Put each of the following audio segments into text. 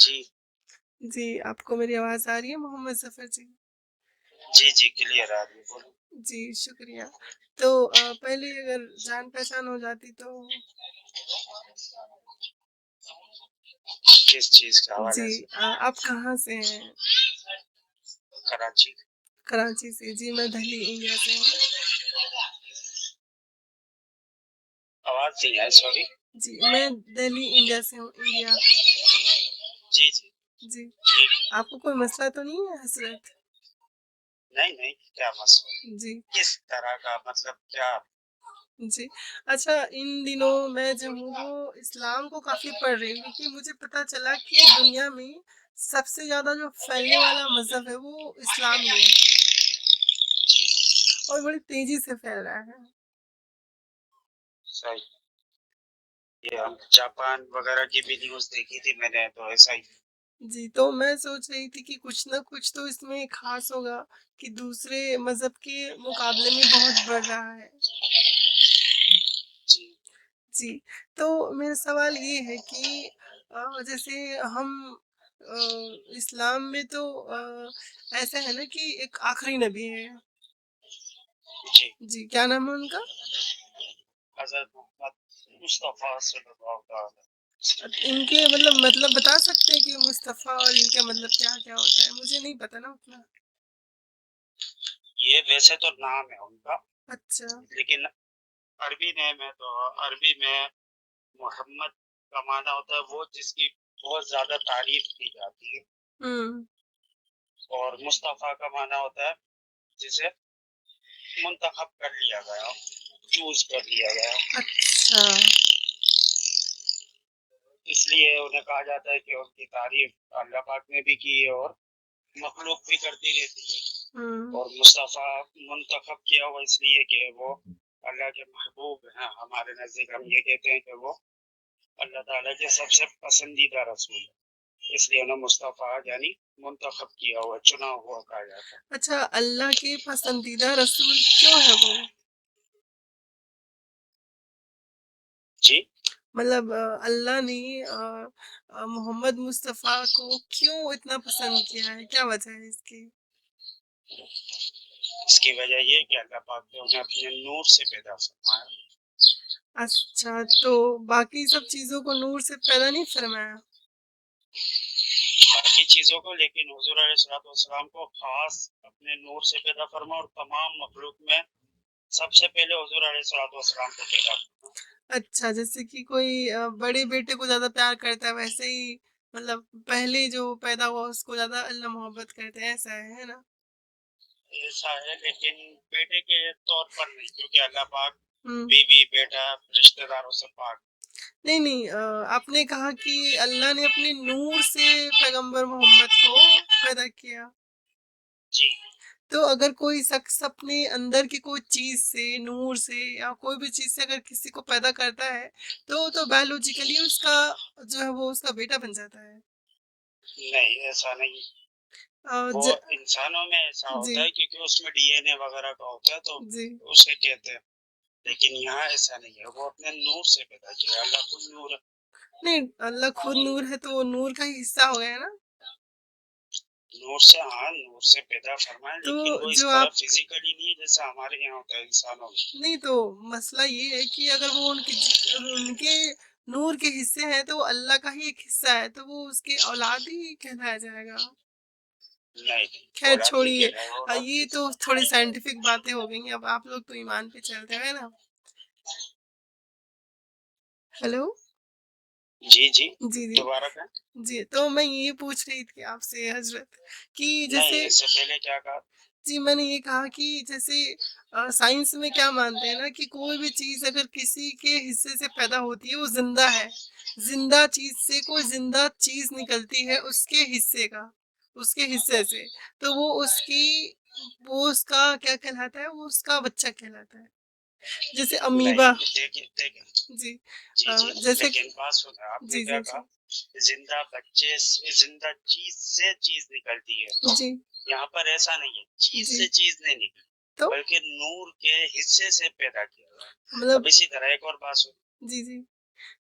जी, जी, आपको मेरी आवाज़ आ रही है मोहम्मद ज़फ़र जी? जी, जी, क्लियर आ रही है, बोलो। जी, शुक्रिया। तो पहले अगर जान-पहचान हो जाती तो किस चीज़ के जी हवाले से? आप कहाँ से हैं? कराची। कराची से। जी, मैं दिल्ली, इंडिया से हूँ। आवाज़ नहीं आई, सॉरी। जी, मैं दिल्ली, इंडिया से हूँ, इंडिया। जी, जी, जी, जी। आपको कोई मसला तो नहीं है हज़रत? नहीं, नहीं, क्या मसला? जी, किस तरह का मतलब क्या? जी। अच्छा, इन दिनों मैं जो हूँ वो इस्लाम को काफ़ी पढ़ रही हूँ क्योंकि मुझे पता चला कि दुनिया में सबसे ज़्यादा जो फैलने वाला मज़हब है वो इस्लाम ही है जी, और बड़ी तेज़ी से फैल रहा है। सही। ये हम जापान वगैरह की भी न्यूज़ देखी थी मैंने, तो ऐसा ही। जी, तो मैं सोच रही थी कि कुछ ना कुछ तो इसमें ख़ास होगा कि दूसरे मज़हब के मुकाबले में बहुत बढ़ रहा है। जी, जी, तो मेरा सवाल ये है कि जैसे हम इस्लाम में तो ऐसा है ना कि एक आखिरी नबी है। जी। जी, क्या नाम है उनका? हज़रत मोहम्मद मुस्तफ़ा सल्लल्लाहु अलैहि इनके मतलब बता सकते हैं कि मुस्तफ़ा और इनका मतलब क्या-क्या होता है? मुझे नहीं पता ना उतना। ये वैसे तो नाम है उनका, अच्छा। लेकिन अरबी नेम है, तो अरबी में मोहम्मद का माना होता है वो जिसकी बहुत ज़्यादा तारीफ़ की जाती है। हुँ। और मुस्तफ़ा का माना होता है जिसे मुंतखब कर लिया गया, चूज़ कर लिया गया। अच्छा। इसलिए उन्हें कहा जाता है कि उनकी तारीफ़ अल्लाह पाक ने भी की है और मखलूक भी करती रहती है। हुँ। और मुस्तफ़ा मुंतखब किया हुआ इसलिए कि वो अल्लाह के महबूब हैं। हमारे नज़दीक हम ये कहते हैं कि वो अल्लाह ताला के सबसे पसंदीदा रसूल है। इसलिए उन्हें मुस्तफ़ा यानी मुंतखब किया हुआ, चुना हुआ कहा जाता है। अच्छा, अल्लाह के पसंदीदा रसूल क्यों है वो? जी, मतलब अल्लाह ने मोहम्मद मुस्तफ़ा को क्यों इतना पसंद किया है? क्या वजह है इसकी? इसकी वजह ये है कि अल्लाह पाक ने उन्हें अपने नूर से पैदा फरमाया। अच्छा, तो बाकी सब चीज़ों को नूर से पैदा नहीं फरमाया? बाकी चीज़ों को, लेकिन हुज़ूर अलैहिस्सलाम को ख़ास अपने नूर से पैदा फरमा और तमाम मखलूक में सबसे पहले हुज़ूर अलैहिस्सलाम को पैदा फरमा। अच्छा, जैसे कि कोई बड़े बेटे को ज़्यादा प्यार करता है वैसे ही मतलब पहले जो पैदा हुआ उसको ज़्यादा अल्लाह मोहब्बत करते हैं, ऐसा है ना? ऐसा है, लेकिन बेटे के तौर पर नहीं, क्योंकि अल्लाह पाक हुँ। बीवी, बेटा, रिश्तेदारों से पाक। नहीं, नहीं आपने कहा कि अल्लाह ने अपने नूर से पैगंबर मोहम्मद को पैदा किया। जी, तो अगर कोई शख्स अपने अंदर की कोई चीज़ से, नूर से या कोई भी चीज़ से अगर किसी को पैदा करता है, तो बायोलॉजिकली उसका जो है वो उसका बेटा बन जाता है। नहीं ऐसा नहीं। अ, वो ज इंसानों में ऐसा जी, होता है क्योंकि उसमें डीएनए वगैरह का होता है, तो जी। उसे कहते हैं। लेकिन यहाँ ऐसा नहीं है, वो अपने नूर से पैदा किया, अल्लाह खुद नूर है। नहीं, अल्लाह खुद नूर है तो वो नूर का ही हिस्सा हो गया ना? नूर से, हाँ, नूर से पैदा फरमाया, तो लेकिन वो इस जो तरह आप फिजिकली नहीं है जैसे हमारे यहाँ होता है इंसानों में। नहीं तो मसला ये है कि अगर वो उनके नूर के हिस्से हैं तो वो अल्लाह का ही एक हिस्सा है, तो वो उसके औलाद ही कहलाया जाएगा। नहीं, खैर औलाद नहीं छोड़िए कहलाएगा, ये तो थोड़ी साइंटिफिक बातें हो गई, अब आप लोग तो ईमान पे चलते हैं ना? हेलो? जी, जी, जी, जी। दोबारा कहें? जी, तो मैं ये पूछ रही थी आपसे हज़रत कि नहीं, जैसे इससे पहले क्या कहा? जी, मैंने ये कहा कि जैसे साइंस में क्या मानते हैं ना कि कोई भी चीज़ अगर किसी के हिस्से से पैदा होती है वो ज़िंदा है। ज़िंदा चीज़ से कोई ज़िंदा चीज़ निकलती है उसके हिस्से का, उसके हिस्से से। तो वो उसका क्या कहलाता है? वो उसका बच्चा कहलाता है। जैसे नहीं, अमीबा देखिए देखिए। जी। जी, जी, जैसे लेकिन बात सुने, आपने जी, क्या जी, कहा? जी। जिंदा बच्चे से, जिंदा चीज से चीज निकलती है। जी, यहाँ पर ऐसा नहीं है, चीज जी। से चीज नहीं निकली, तो बल्कि नूर के हिस्से से पैदा किया गया है। अब मतलब इसी तरह एक और बात सुनो। जी, जी।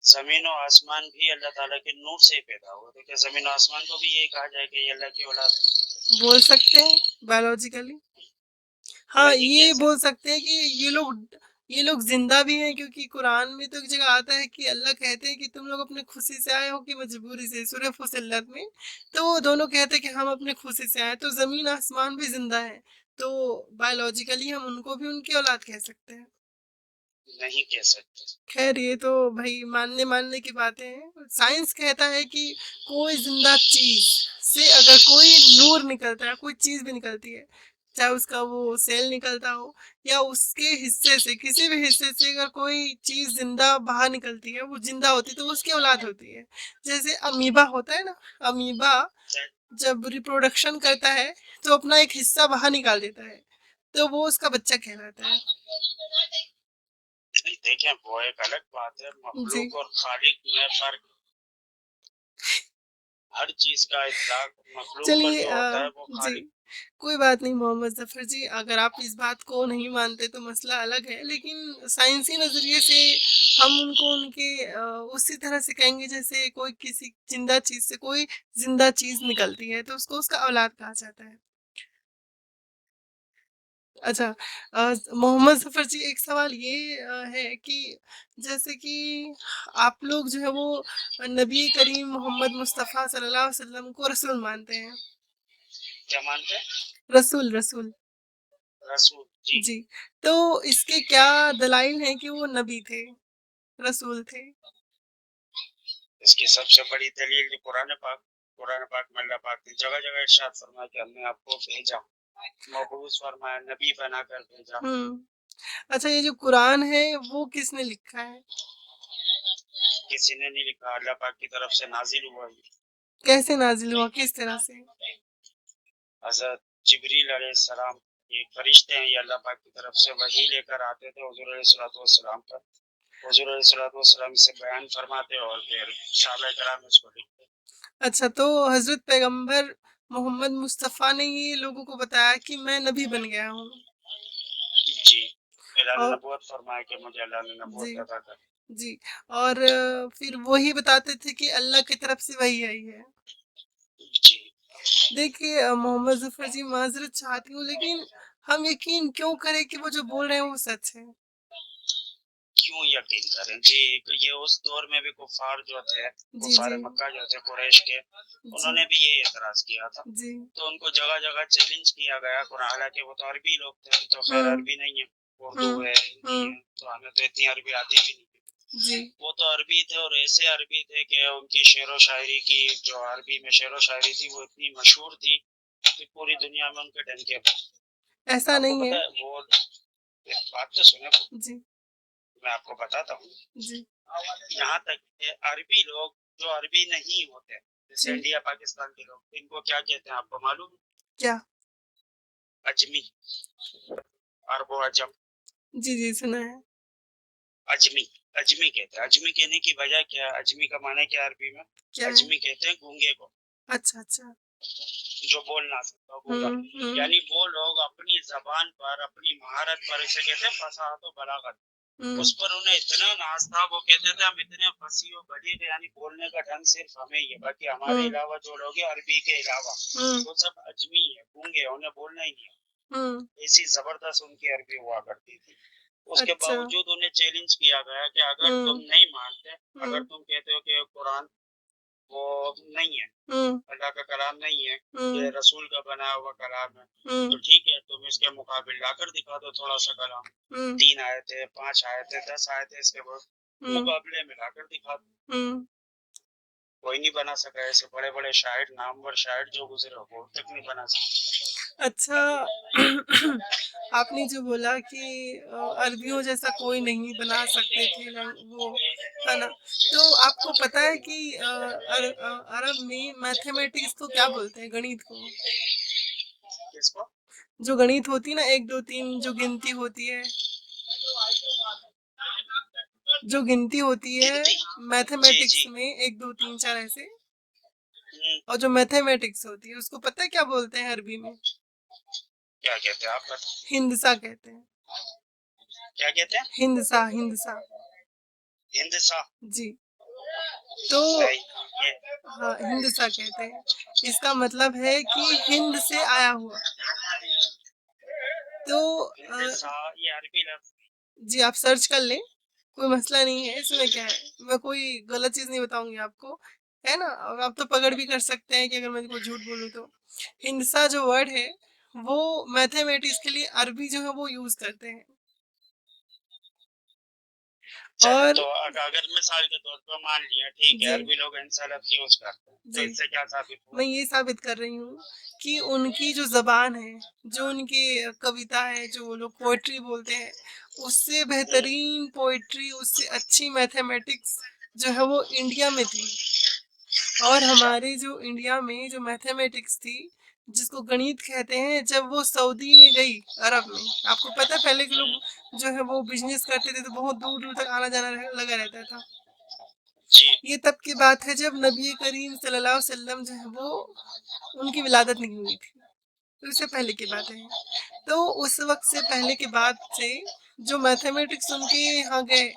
जमीन और आसमान भी अल्लाह ताला के नूर से ही पैदा हुआ, तो क्या जमीन और आसमान को भी यही कहा जाए कि ये अल्लाह की औलाद है? बोल सकते हैं बायोलॉजिकली। हाँ, नहीं कह ये बोल सकते। सकते हैं कि ये लोग जिंदा भी हैं, क्योंकि कुरान में तो एक जगह आता है कि अल्लाह कहते हैं कि तुम लोग अपने खुशी से आए हो कि मजबूरी से, सूरह फुसिलत में। तो वो दोनों कहते हैं कि हम अपने खुशी से आए, तो जमीन आसमान भी जिंदा है। तो बायोलॉजिकली हम उनको भी उनकी औलाद कह सकते हैं। नहीं कह सकते। खैर, ये तो भाई मानने मानने की बातें हैं। साइंस कहता है कि कोई जिंदा चीज से अगर कोई नूर निकलता है, कोई चीज भी निकलती है, चाहे उसका वो सेल निकलता हो या उसके हिस्से से, किसी भी हिस्से से अगर कोई चीज जिंदा बाहर निकलती है, वो जिंदा होती है, तो वो उसकी औलाद होती है। जैसे अमीबा होता है ना, अमीबा जब रिप्रोडक्शन करता है तो अपना एक हिस्सा बाहर निकाल देता है, तो वो उसका बच्चा कहलाता है। नहीं, देखें वो एक अलग बात है, जी। मखलूक और खालिक में फर्क। हर चीज का इतलाक मखलूक पर चलिए जो होता है वो जी, खालिक। कोई बात नहीं मोहम्मद ज़फ़र जी, अगर आप इस बात को नहीं मानते तो मसला अलग है, लेकिन साइंसी नज़रिए से हम उनको उनके उसी तरह से कहेंगे जैसे कोई किसी ज़िंदा चीज़ से कोई ज़िंदा चीज़ निकलती है, तो उसको उसका औलाद कहा जाता है। अच्छा, मोहम्मद ज़फ़र जी, एक सवाल ये है कि जैसे कि आप लोग जो है वो नबी करीम मोहम्मद मुस्तफ़ा सल्लल्लाहु अलैहि वसल्लम को रसूल मानते हैं। क्या मानते हैं? रसूल, रसूल। रसूल जी। जी, तो इसके क्या दलाइल हैं कि वो नबी थे, रसूल थे? इसकी सबसे बड़ी दलील ये कुरान पाक में अल्लाह पाक ने जगह जगह इरशाद फरमाया कि हमने आपको भेजा, मबूस फरमाया, नबी बनाकर भेजा। हुँ। अच्छा, ये जो कुरान है वो किसने लिखा है? किसी ने नहीं लिखा, अल्लाह पाक की तरफ से नाजिल हुआ ये। कैसे नाज़िल हुआ, किस तरह से? हजरत जिब्रील अलैहिस्सलाम, ये फरिश्ते हैं, ये अल्लाह पाक की तरफ से वही लेकर आते थे हुजूर अलैहिस्सलातु वस्सलाम पर। हुजूर अलैहिस्सलातु वस्सलाम इसे बयान फरमाते और फिर सहाबा कराम इसको लिखते। अच्छा, तो हज़रत पैगंबर मोहम्मद मुस्तफ़ा ने ये लोगों को बताया कि मैं नबी बन गया हूँ। जी, फिर अल्लाह ने और नबूवत फरमाया कि मुझे अल्लाह ने जी, नबूवत अता कर। जी। और फिर वही बताते थे कि अल्लाह की तरफ से वही आई है। जी, देखिए मोहम्मद ज़फ़र जी, माज़रत चाहती हूँ, लेकिन हम यकीन क्यों करें कि वो जो बोल रहे हैं वो सच है? क्यों यकीन करें जी? ये उस दौर में भी कुफार जो थे, जी, कुफार जी। मक्का जो थे कुरैश के, जी, उन्होंने भी ये एतराज किया था। जी। तो उनको जगह जगह चैलेंज किया गया कुरान, हालांकि वो तो अरबी लोग थे, तो खैर हुँ, अरबी नहीं है, उर्दू हुँ, है, हिंदी हुँ। है, तो हमें तो इतनी अरबी आती भी नहीं। जी। वो तो अरबी थे और ऐसे अरबी थे कि उनकी शेर व शायरी की, जो अरबी में शेर व शायरी थी वो इतनी मशहूर थी कि पूरी दुनिया में उनके डंके बजते। ऐसा आपको नहीं पता है। है वो, एक बात तो सुने, जी, मैं आपको बताता हूँ। जी, यहाँ तक कि अरबी लोग जो अरबी नहीं होते, जैसे जी। इंडिया पाकिस्तान के लोग, इनको क्या कहते हैं आपको मालूम है? क्या? अजमी, अरबो अजम, जी, जी, सुना है। अजमी, अजमी कहते हैं। अजमी कहने की वजह क्या है? अजमी का माने क्या है अरबी में? क्या है? अजमी कहते हैं गूंगे को, अच्छा, अच्छा। जो बोल ना सकता, गूंगा। हुँ, हुँ, यानी वो लोग अपनी जबान पर, अपनी महारत पर, इसे कहते हैं फसाहत व बलागत, हुँ, उस पर उन्हें इतना नाज था, वो कहते थे हम इतने फसी और बलीग, यानी बोलने का ढंग सिर्फ हमें ही है, बाकी हमारे हुँ, अलावा जो लोग हैं अरबी के अलावा हुँ, वो सब अजमी है, गूंगे हैं, उन्हें बोलना ही नहीं है। हुँ। ऐसी जबरदस्त उनकी अरबी हुआ करती थी। उसके अच्छा। बावजूद उन्हें चैलेंज किया गया कि अगर तुम हुँ, नहीं मानते, अगर हुँ, तुम कहते हो कि कुरान वो नहीं है, हुँ, अल्लाह का कलाम नहीं है, ये हुँ, रसूल का बनाया हुआ कलाम है, तो हुँ, ठीक है, तुम इसके मुकाबिल लाकर दिखा दो थोड़ा सा कलाम। हुँ, 3 आयतें, 5 आयतें, 10 आयतें, इसके हुँ, मुकाबले में लाकर दिखा दो। हुँ। कोई नहीं बना सका, ऐसे बड़े बड़े शायर, नामवर शायर जो गुजरे वो तक नहीं बना सका। अच्छा, आपने जो बोला कि अरबियों जैसा कोई नहीं बना सकते थे वो, है ना? तो आपको पता है कि अरब में मैथमेटिक्स को क्या बोलते हैं, गणित को? किसको? जो गणित होती है ना, 1, 2, 3 जो गिनती होती है, जो गिनती होती है गिनती। जी मैथमेटिक्स जी। में 1, 2, 3, 4 ऐसे, हम्म, और जो मैथमेटिक्स होती है उसको पता है क्या बोलते हैं अरबी में? क्या कहते हैं आप बता। हिंदसा कहते हैं। क्या कहते हैं? हिंदसा, हिंदसा। हिंदसा। जी। तो नहीं ये हाँ, हिंदसा कहते हैं। इसका मतलब है कि हिंद से आया हुआ। तो हिंदसा ये अरबी लफ्ज। जी आप सर्च कर लें, कोई मसला नहीं है, इसमें क्या है, मैं कोई गलत चीज़ नहीं बताऊँगी आपको, है ना? और आप तो पकड़ भी कर सकते हैं कि अगर मैं कोई झूठ बोलूँ तो। हिंसा जो वर्ड है, वो मैथमेटिक्स के लिए अरबी जो है वो यूज़ करते हैं। चले और तो अगर मिसाल के तौर पर मान लिया ठीक है जी, अरबी लोग इंसा लफ्ज यूज करते हैं तो जी। इससे क्या साबित हुआ? मैं ये साबित कर रही हूँ कि उनकी जो ज़बान है, जो उनकी कविता है, जो वो लोग पोएट्री बोलते हैं, उससे हम्म, बेहतरीन पोएट्री, उससे अच्छी मैथमेटिक्स जो है वो इंडिया में थी। और अच्छा हमारे जो इंडिया में जो मैथमेटिक्स थी, जिसको गणित कहते हैं, जब वो सऊदी में गई, अरब में, आपको पता है पहले के लोग जो है वो बिज़नेस करते थे तो बहुत दूर-दूर तक आना-जाना लगा रहता था। जी ये तब की बात है जब नबी करीम सल्लल्लाहु अलैहि वसल्लम जो है वो उनकी विलादत नहीं हुई थी। तो उससे पहले की बातें हैं। तो उस वक़्त से पहले के बाद से जो मैथमेटिक्स उनके यहाँ गए,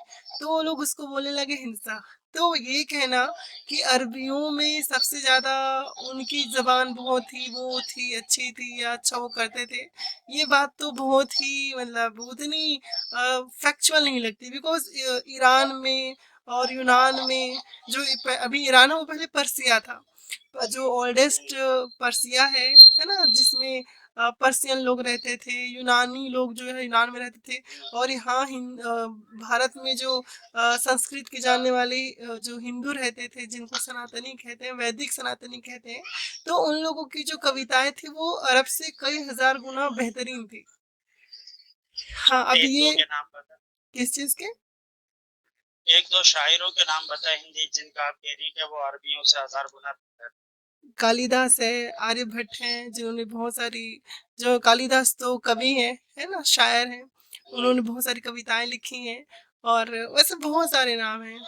तो वो लोग उसको बोलने लगे हिंसा। तो ये कहना कि अरबियों में सबसे ज़्यादा उनकी ज़बान बहुत ही वो थी, अच्छी थी या अच्छा वो करते थे, ये बात तो बहुत ही मतलब उतनी फैक्चुअल नहीं लगती बिकॉज़ ईरान में और यूनान में जो अभी ईरान है वो पहले पर्सिया था। जो ओल्डेस्ट पर्सिया है ना? जिसमें पर्शियन लोग रहते थे, यूनानी लोग जो है यूनान में रहते थे और यहाँ भारत में जो संस्कृत के जानने वाले जो हिंदू रहते थे, जिनको सनातनी कहते हैं, वैदिक सनातनी कहते हैं, तो उन लोगों की जो कविताएँ थी वो अरब से कई हज़ार गुना बेहतरीन थी। हाँ, अब एक दो ये के नाम बता। किस चीज़ के? एक दो शायरों के नाम बता हिंदी जिनका आप कह रही हैं कि वो अरबियों से हजार गुना बेहतर। कालिदास है, आर्यभट्ट हैं, जिन्होंने बहुत सारी जो कालिदास तो कवि हैं, है ना? शायर हैं। उन्होंने बहुत सारी कविताएँ लिखी हैं और वैसे बहुत सारे नाम हैं।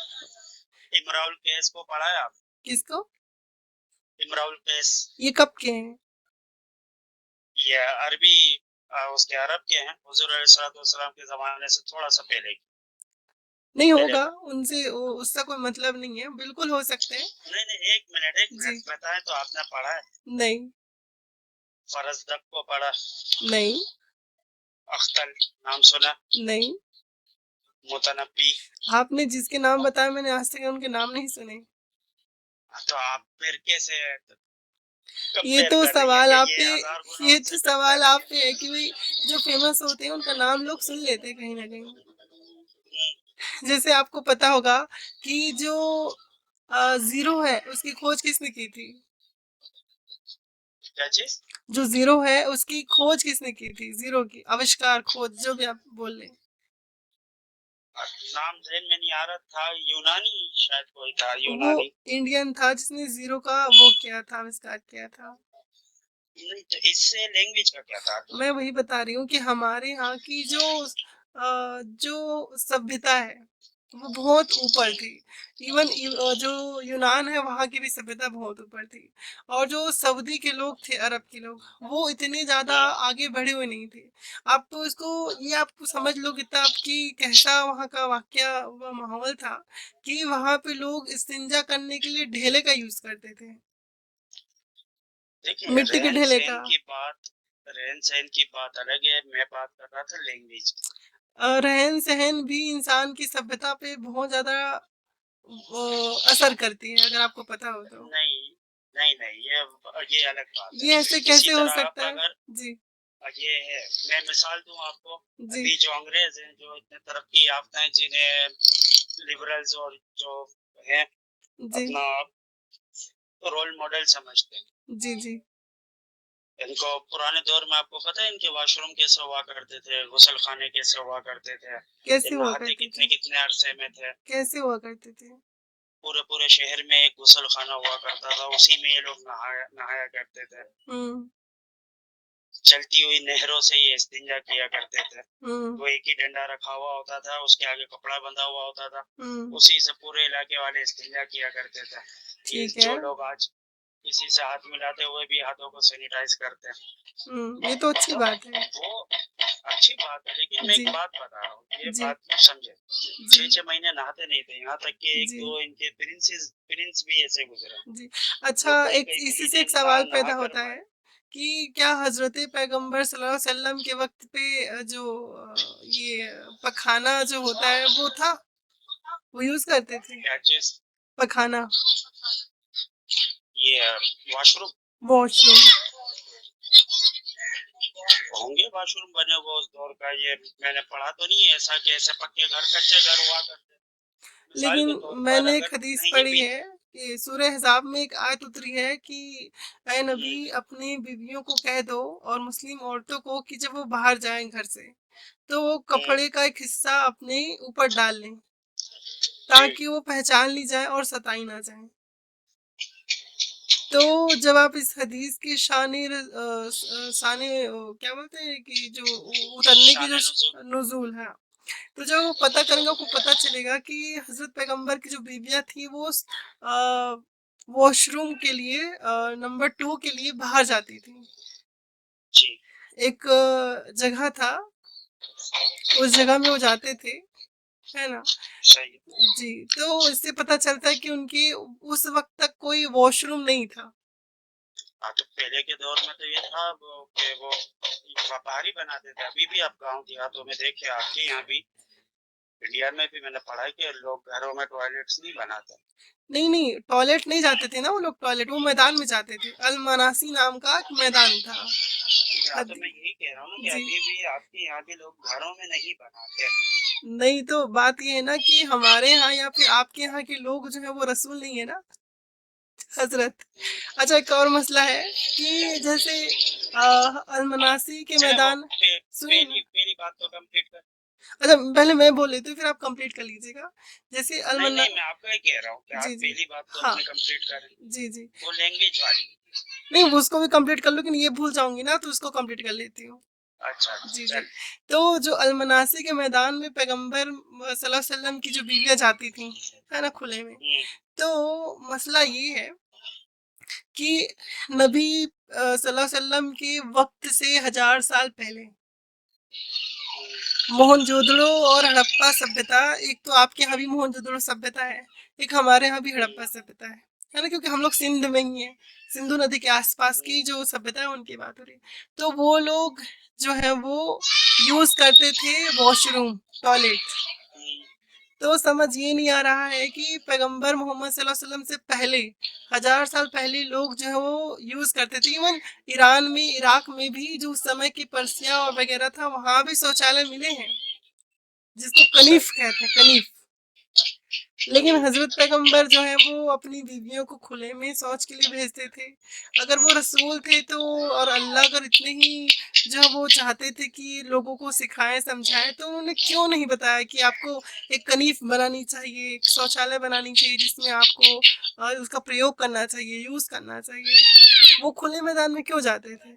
इमराउल कैस को पढ़ा है आप? किसको? इमराउल कैस ये कब के हैं? ये अरबी उसके अरब के हैं हुजूर अलैहिस्सलाम के जमाने से थोड़ा सा पहले नहीं पहले होगा, का। उनसे उसका कोई मतलब नहीं है, बिल्कुल हो सकते हैं। नहीं नहीं एक जी, मिनट बताएं तो आपने पढ़ा है? नहीं, फरजदक को पढ़ा? नहीं, अख्तल नाम सुना? नहीं। मुतनब्बी? आपने जिसके नाम बताए मैंने आज तक उनके नाम नहीं सुने। तो आप फिर कैसे ये कंपेयर तो कर रही है सवाल कि आप ये पे हजार गुना ये उनसे तो बेहतर सवाल है? आप पे है कि भई जो फेमस होते हैं उनका नाम लोग सुन लेते हैं कहीं न कहीं। जैसे आपको पता होगा कि जो ज़ीरो है उसकी खोज किसने की थी? क्या चीज? जो ज़ीरो है उसकी खोज किसने की थी? ज़ीरो की आविष्कार, खोज जो भी आप बोल लें। नाम जहन में नहीं आ रहा था यूनानी शायद कोई था वो यूनानी। इंडियन था जिसने ज़ीरो का वो किया था, आविष्कार किया था। नहीं तो इससे लैंग्वेज का क्या ताल्लुक? मैं वही बता रही हूँ कि हमारे यहाँ की जो सभ्यता है वो बहुत ऊपर थी। इवन जो यूनान है वहाँ की भी सभ्यता बहुत ऊपर थी। और जो सऊदी के लोग थे, अरब के लोग, वो इतने ज़्यादा आगे बढ़े हुए नहीं थे। आप तो इसको ये आपको समझ लो कितना आपकी कैसा वहाँ का वाक़या व माहौल था कि वहाँ पे लोग इस्तिंजा करने के लिए ढेले का यूज़ करते थे। देखिए मिट्टी के ढेले का। रहन सहन की बात अलग है मैं बात कर रहा था लैंग्वेज की। रहन-सहन भी इंसान की सभ्यता पे बहुत ज़्यादा असर करती है, अगर आपको पता हो तो। नहीं नहीं नहीं ये अलग बात है। ये ऐसे इसी कैसे हो तरह सकता आप है? अगर जी, ये है मैं मिसाल दूं आपको। जी, अभी जो अंग्रेज हैं जो इतने तरक्की याफ्ता हैं जिन्हें लिबरल्स और जो हैं जी, अपना रोल मॉडल समझते हैं। जी, जी। इनको पुराने दौर में आपको पता है इनके वॉशरूम कैसे हुआ करते थे गुसल खाने कैसे हुआ करते थे? कैसे ये हुआ नहाते करते थे? कितने कितने अरसे में थे? कैसे हुआ करते थे? पूरे पूरे शहर में एक गुसल खाना हुआ करता था उसी में ये लोग नहाया नहाया करते थे। हुँ, चलती हुई नहरों से ये इस्तिंजा किया करते थे। हुँ, वो एक ही डंडा रखा हुआ होता था उसके आगे कपड़ा बंधा हुआ होता था। हुँ, उसी से पूरे इलाके वाले इस्तिंजा किया करते थे। ये ठीक है। जो लोग आज किसी से हाथ मिलाते हुए भी हाथों को सैनिटाइज करते ये तो अच्छी हैं बात है। तो वो अच्छी बात है लेकिन मैं एक जी, बात बता रहा हूँ ये जी, बात समझे। जी, 6 6 महीने नहाते नहीं थे यहाँ तक कि एक जी, दो इनके एक्सपीरियंस भी ऐसे गुजरा। जी। जो अच्छा, एक कहीं-कहीं इसी मिली से ने एक ना सवाल ना पैदा होता है करवाए। कि क्या हज़रत पैगंबर सल्लल्लाहु अलैहि वसल्लम के वक़्त पे जो ये पखाना जो होता है वो था? वो यूज़ करते थे? क्या चीज़? पखाना, ये वॉशरूम वॉशरूम। होंगे, वॉशरूम बने हुए उस दौर का, ये मैंने पढ़ा तो नहीं है ऐसा कि ऐसे पक्के घर, कच्चे घर हुआ करते। मिसाल के लेकिन तौर पर मैंने एक अगर हदीस नहीं पढ़ी भी है कि सूरह हिज़ाब में एक आयत उतरी है कि ऐ हुँ, नबी अपनी बीवियों को कह दो और मुस्लिम औरतों को कि जब वो बाहर जाएँ घर से, तो वो हुँ, कपड़े का एक हिस्सा अपने ऊपर डाल लें, जी, ताकि वो पहचान ली जाए और सताई ना जाएँ। तो जब आप इस हदीस की शान क्या बोलते हैं कि जो उतरने की जो शान-ए-नुज़ूल। नुज़ूल है, तो जब वो पता करेंगे आपको पता चलेगा कि हज़रत पैगंबर की जो बीवियाँ थी वो वॉशरूम के लिए नंबर 2 के लिए बाहर जाती थी। जी, एक जगह था, उस जगह में वो जाते थे, है ना? सही है। जी, तो इससे पता चलता है कि उनके उस वक़्त तक कोई वॉशरूम नहीं था। हाँ, तो पहले के दौर में तो ये था वो कि वो बाहर बनाते थे। अभी भी आप गाँव देहातों में देखिए, आपके यहाँ भी, इंडिया में भी मैंने पढ़ा है कि लोग घरों में टॉयलेट्स नहीं बनाते। नहीं, नहीं, टॉयलेट नहीं जाते थे ना वो लोग टॉयलेट, वो मैदान में जाते थे। अल-मनासी नाम का एक मैदान था। हाँ, तो हद मैं यही कह रहा हूँ ना कि जी। अभी भी आपके यहाँ भी लोग घरों में नहीं बनाते। नहीं, तो बात ये है ना कि हमारे यहाँ या फिर आपके यहाँ के लोग जो है वो रसूल नहीं है ना, हज़रत। हुँ, अच्छा, एक और मसला है कि जैसे अल-मनासी के चलिए वो मैदान सुनिए ना। पहली बात तो कंप्लीट कर। अच्छा, पहले मैं बोल लेती हूँ फिर आप कंप्लीट कर लीजिएगा। जैसे नहीं, अल-मना नहीं, मैं आपको ही कह रहा हूँ कि आप जी, जी। पहली बात तो हाँ। अपनी कंप्लीट करें। जी, जी। वो लैंग्वेज वाली। नहीं, वो उसको भी कंप्लीट कर लो, लेकिन ये भूल जाऊँगी ना तो उसको कंप्लीट कर लेती हूँ। अच्छा, जी, जी। चल। तो जो अल-मनासी के मैदान में पैगंबर सल्लल्लाहु अलैहि वसल्लम की जो बीवियाँ जाती थीं, है ना, खुले में। हुँ, तो मसला ये है कि नबी सल्लल्लाहु अलैहि वसल्लम के वक़्त से हज़ार साल पहले मोहनजोदड़ो और हड़प्पा सभ्यता, एक तो आपके यहाँ भी मोहनजोदड़ो सभ्यता है, एक हमारे यहाँ भी हुँ, हड़प्पा सभ्यता है ना? क्योंकि हम लोग सिंध में ही हैं, सिंधु नदी के आस-पास हुँ, की जो सभ्यता है उनकी बात हो रही है। तो वो लोग जो है वो यूज़ करते थे वॉशरूम, टॉयलेट। हुँ, तो समझ ये नहीं आ रहा है कि पैगंबर मोहम्मद सल्लल्लाहु अलैहि वसल्लम से पहले, हज़ार साल पहले लोग जो है वो यूज़ करते थे। इवन ईरान में, इराक में भी जो उस समय की पर्सिया और वगैरह था, वहाँ भी शौचालय मिले हैं। जिसको सही। कनीफ कहते हैं, कनीफ। लेकिन हुँ, हज़रत पैगंबर जो है वो अपनी बीवियों को खुले में शौच के लिए भेजते थे। अगर वो रसूल थे तो और अल्लाह अगर इतने ही जो है वो चाहते थे कि लोगों को सिखाएँ, समझाएँ, तो उन्होंने क्यों नहीं बताया कि आपको एक कनीफ बनानी चाहिए, एक शौचालय बनानी चाहिए जिसमें आपको उसका प्रयोग करना चाहिए, यूज़ करना चाहिए। वो खुले मैदान में क्यों जाते थे?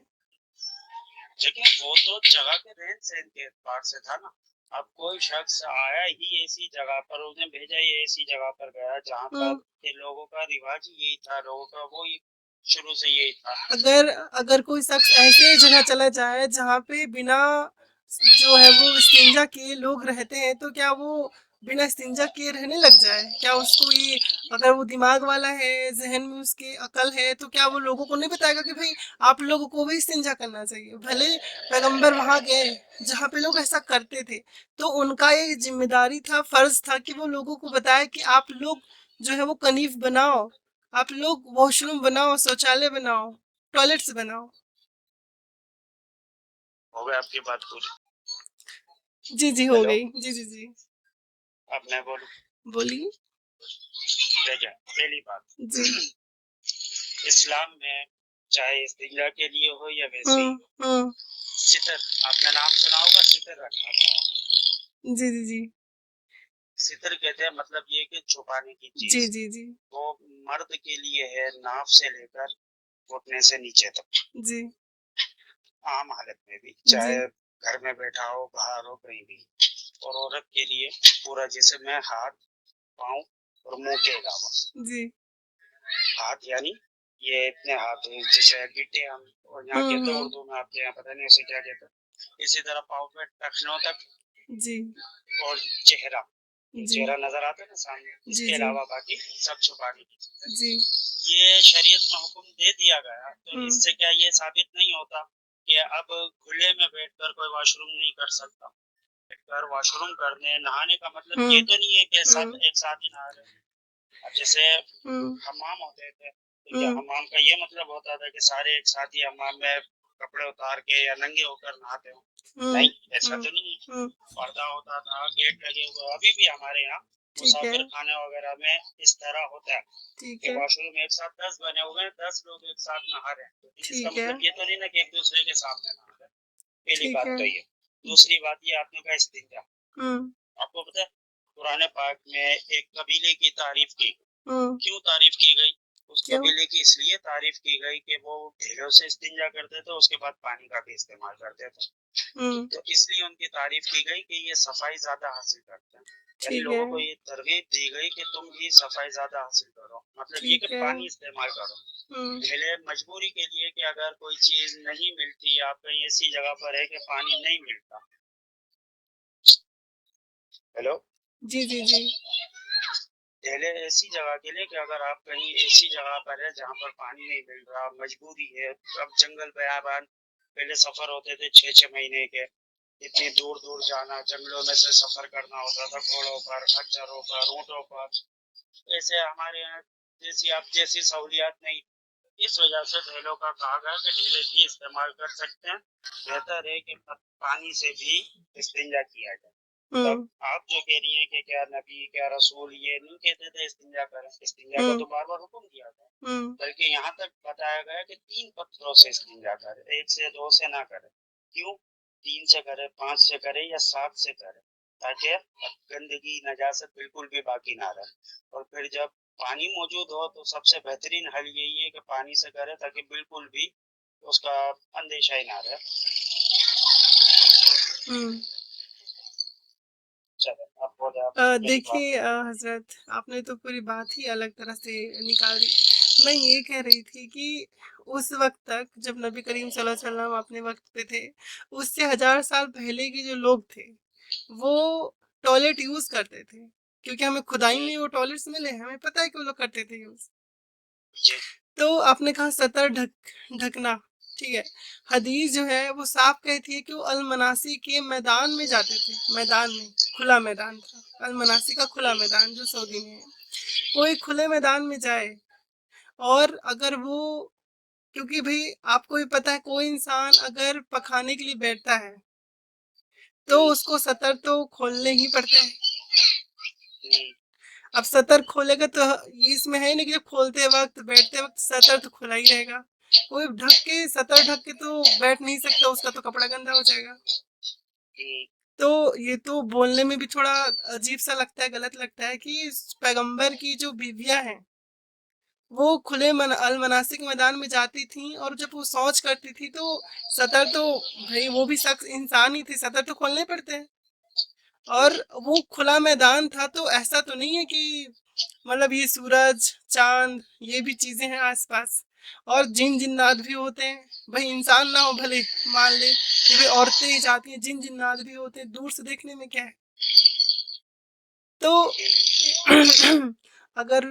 देखिए वो तो जगह के रहन-सहन के एतबार से था ना। अब कोई शख्स आया ही ऐसी जगह पर, उन्हें भेजा ही ऐसी जगह पर गया जहाँ पर हुँ। के लोगों का रिवाज ही यही था, लोगों का वो ही शुरू से यही था। अगर अगर कोई शख्स ऐसे जगह चला जाए जहाँ पे बिना जो है वो इस्तिंजा किए लोग रहते हैं, तो क्या वो बिना इस्तिंजा किए रहने लग जाए? क्या उसको ये, अगर वो दिमाग वाला है, ज़हन में उसके अकल है, तो क्या वो लोगों को नहीं बताएगा कि भई आप लोगों को भी इस्तिंजा करना चाहिए? भले पैगंबर वहाँ गए जहाँ पे लोग ऐसा करते थे, तो उनका ये ज़िम्मेदारी था, फ़र्ज़ था कि वो लोगों को बताएँ कि आप लोग जो है वो कनीफ़ बनाओ, आप लोग वॉशरूम बनाओ, शौचालय बनाओ, टॉयलेट्स बनाओ। हो गई आपकी बात पूरी। जी, जी, हो हेलो, गई। जी, जी, जी। अब मैं बोलूँ? बोलिए। देखिए, पहली बात, जी। इस्लाम में चाहे इस्तिंजा के लिए हो या वैसे ही हुँ, हो, हुँ। सितर, आपने नाम सुना होगा, सितर रखा गया है। जी, जी, जी। सितर कहते हैं मतलब ये कि छुपाने की जी, चीज़। जी, जी। वो मर्द के लिए है नाभ से लेकर घुटने से नीचे तक, जी, आम हालत में भी, जी, चाहे घर में बैठा हो, बाहर हो, कहीं भी। और औरत के लिए पूरा जिस्म है, हाथ, पाँव और मुँह के अलावा। जी। हाथ यानी ये इतने हाथ हैं, जिसे गिट्टे हम और यहाँ हुँ, कहते हैं, हुँ। उर्दू में आपके यहाँ पता नहीं उसे क्या कहते हैं। इसी तरह पाँव पे टखनों तक जी, और चेहरा, जी चेहरा नजर आता है ना सामने, जी इसके जी अलावा बाकी सब छुपाने की चीज है। जी ये शरीयत में हुक्म दे दिया गया, तो हम्म इससे क्या ये साबित नहीं होता कि अब खुले में बैठकर कोई वॉशरूम नहीं कर सकता। बैठकर वॉशरूम करने नहाने का मतलब ये हम्म तो नहीं है कि सब हम्म एक साथ ही नहा रहे हैं। अब जैसे हम्म हमाम होते थे, तो क्या हम्म हमाम का ये मतलब होता था कि सारे एक साथ ही हमाम में कपड़े उतार के या नंगे होकर नहाते हो? हम्म नहीं, ऐसा हम्म तो नहीं है। हम्म, पर्दा होता था, गेट लगे हुए, अभी भी हमारे यहाँ ठीक है मुसाफिर खाने वगैरह में इस तरह होता है ठीक कि है वॉशरूम एक साथ 10 बने हुए हैं, 10 लोग एक साथ नहा रहे हैं, लेकिन इसका ठीक है मतलब ये तो नहीं ना कि एक दूसरे के सामने नहा रहे हैं। पहली ठीक बात है तो ये। दूसरी बात ये आपने कहा इस्तिंजा। हम्म आपको पता है पुराने पाक में एक कबीले की तारीफ की। हम्म क्यों तारीफ की गई? उस क्यों कबीले की इसलिए तारीफ की गई कि वो ढेलों से इस्तिंजा करते थे, उसके बाद पानी का भी इस्तेमाल करते थे। हम्म तो इसलिए उनकी तारीफ की गई कि ये सफाई ज्यादा हासिल करते हैं। यानी ठीक है लोगों को ये तरगीब दी गई कि तुम भी सफाई ज्यादा हासिल करो, मतलब ये कि ठीक है पानी इस्तेमाल करो। हम्म पहले मजबूरी के लिए कि अगर कोई चीज नहीं मिलती, आप कहीं ऐसी जगह पर है कि पानी नहीं मिलता। हेलो। जी जी जी पहले ऐसी जगह के लिए कि अगर आप कहीं ऐसी जगह पर है जहाँ पर पानी नहीं मिल रहा, मजबूरी है, अब जंगल बयाबान, पहले सफर होते थे 6-6 महीने के, इतनी दूर दूर जाना, जंगलों में से सफर करना होता था, घोड़ों पर, खच्चरों पर, ऊँटों पर। ऐसे हमारे यहाँ जैसी आप जैसी सहूलियात नहीं, इस वजह से ढेलों का कहा गया कि ढेले भी इस्तेमाल कर सकते हैं। बेहतर है कि पानी से भी इस्तिंजा किया जाए। तब हम्म आप जो कह रही हैं कि क्या नबी क्या रसूल ये नहीं कहते थे इस्तिंजा करें, इस्तिंजा का हम्म तो बार बार हुक्म दिया गया, हम्म बल्कि यहाँ तक बताया गया कि 3 पत्थरों से इस्तिंजा करे, 1 से 2 से ना करे। क्यों? 3 से करे, 5 से करे या 7 से करे, ताकि गंदगी नजासत बिल्कुल भी बाकी ना रहे। और फिर जब पानी मौजूद हो तो सबसे बेहतरीन हल यही है कि पानी से करे, ताकि बिल्कुल भी उसका अंदेशा ही ना रहे। हम्म चलो अब बोले आप मेरी बात। देखिए हजरत आपने तो पूरी बात ही अलग तरह से निकाल दी। मैं ये कह रही थी कि उस वक्त तक जब नबी करीम सल्लल्लाहु अलैहि वसल्लम अपने वक्त पे थे, उससे 1000 साल पहले के जो लोग थे वो टॉयलेट यूज करते थे, क्योंकि हमें खुदाई जी में वो टॉयलेट्स मिले हैं, हमें पता है कि वो लोग करते थे यूज। जी तो आपने कहा सतर ढकना, ठीक है। हदीस जो है वो साफ कहती है कि वो अलमनासी के मैदान में जाते थे, मैदान में, खुला मैदान था, अलमनासी का खुला मैदान जो सऊदी में है। कोई खुले मैदान में जाए और अगर वो, क्योंकि भाई आपको भी पता है कोई इंसान अगर पखाने के लिए बैठता है तो उसको सतर तो खोलने ही पड़ते हैं। अब सतर खोलेगा तो ये इसमें है नहीं कि जब खोलते वक्त बैठते वक्त सतर तो खुला ही रहेगा। कोई ढक के, सतर ढक के तो बैठ नहीं सकता, उसका तो कपड़ा गंदा हो जाएगा। तो ये तो बोलने में भी थोड़ा अजीब सा लगता है, गलत लगता है कि पैगंबर की जो बीवियां हैं वो खुले अलमनासिक मैदान में जाती थी और जब वो शौच करती थी तो सतर तो, भाई वो भी शख्स इंसान ही थे, सतर तो खोलने पड़ते हैं। और वो खुला मैदान था तो ऐसा तो नहीं है कि मतलब ये सूरज चांद ये भी चीजें हैं आसपास, और जिन जिन्नात भी होते हैं, भाई इंसान ना हो भले मान ले कि भाई औरतें ही जाती हैं, जिन जिन्नात भी होते हैं, दूर से देखने में क्या है। तो अगर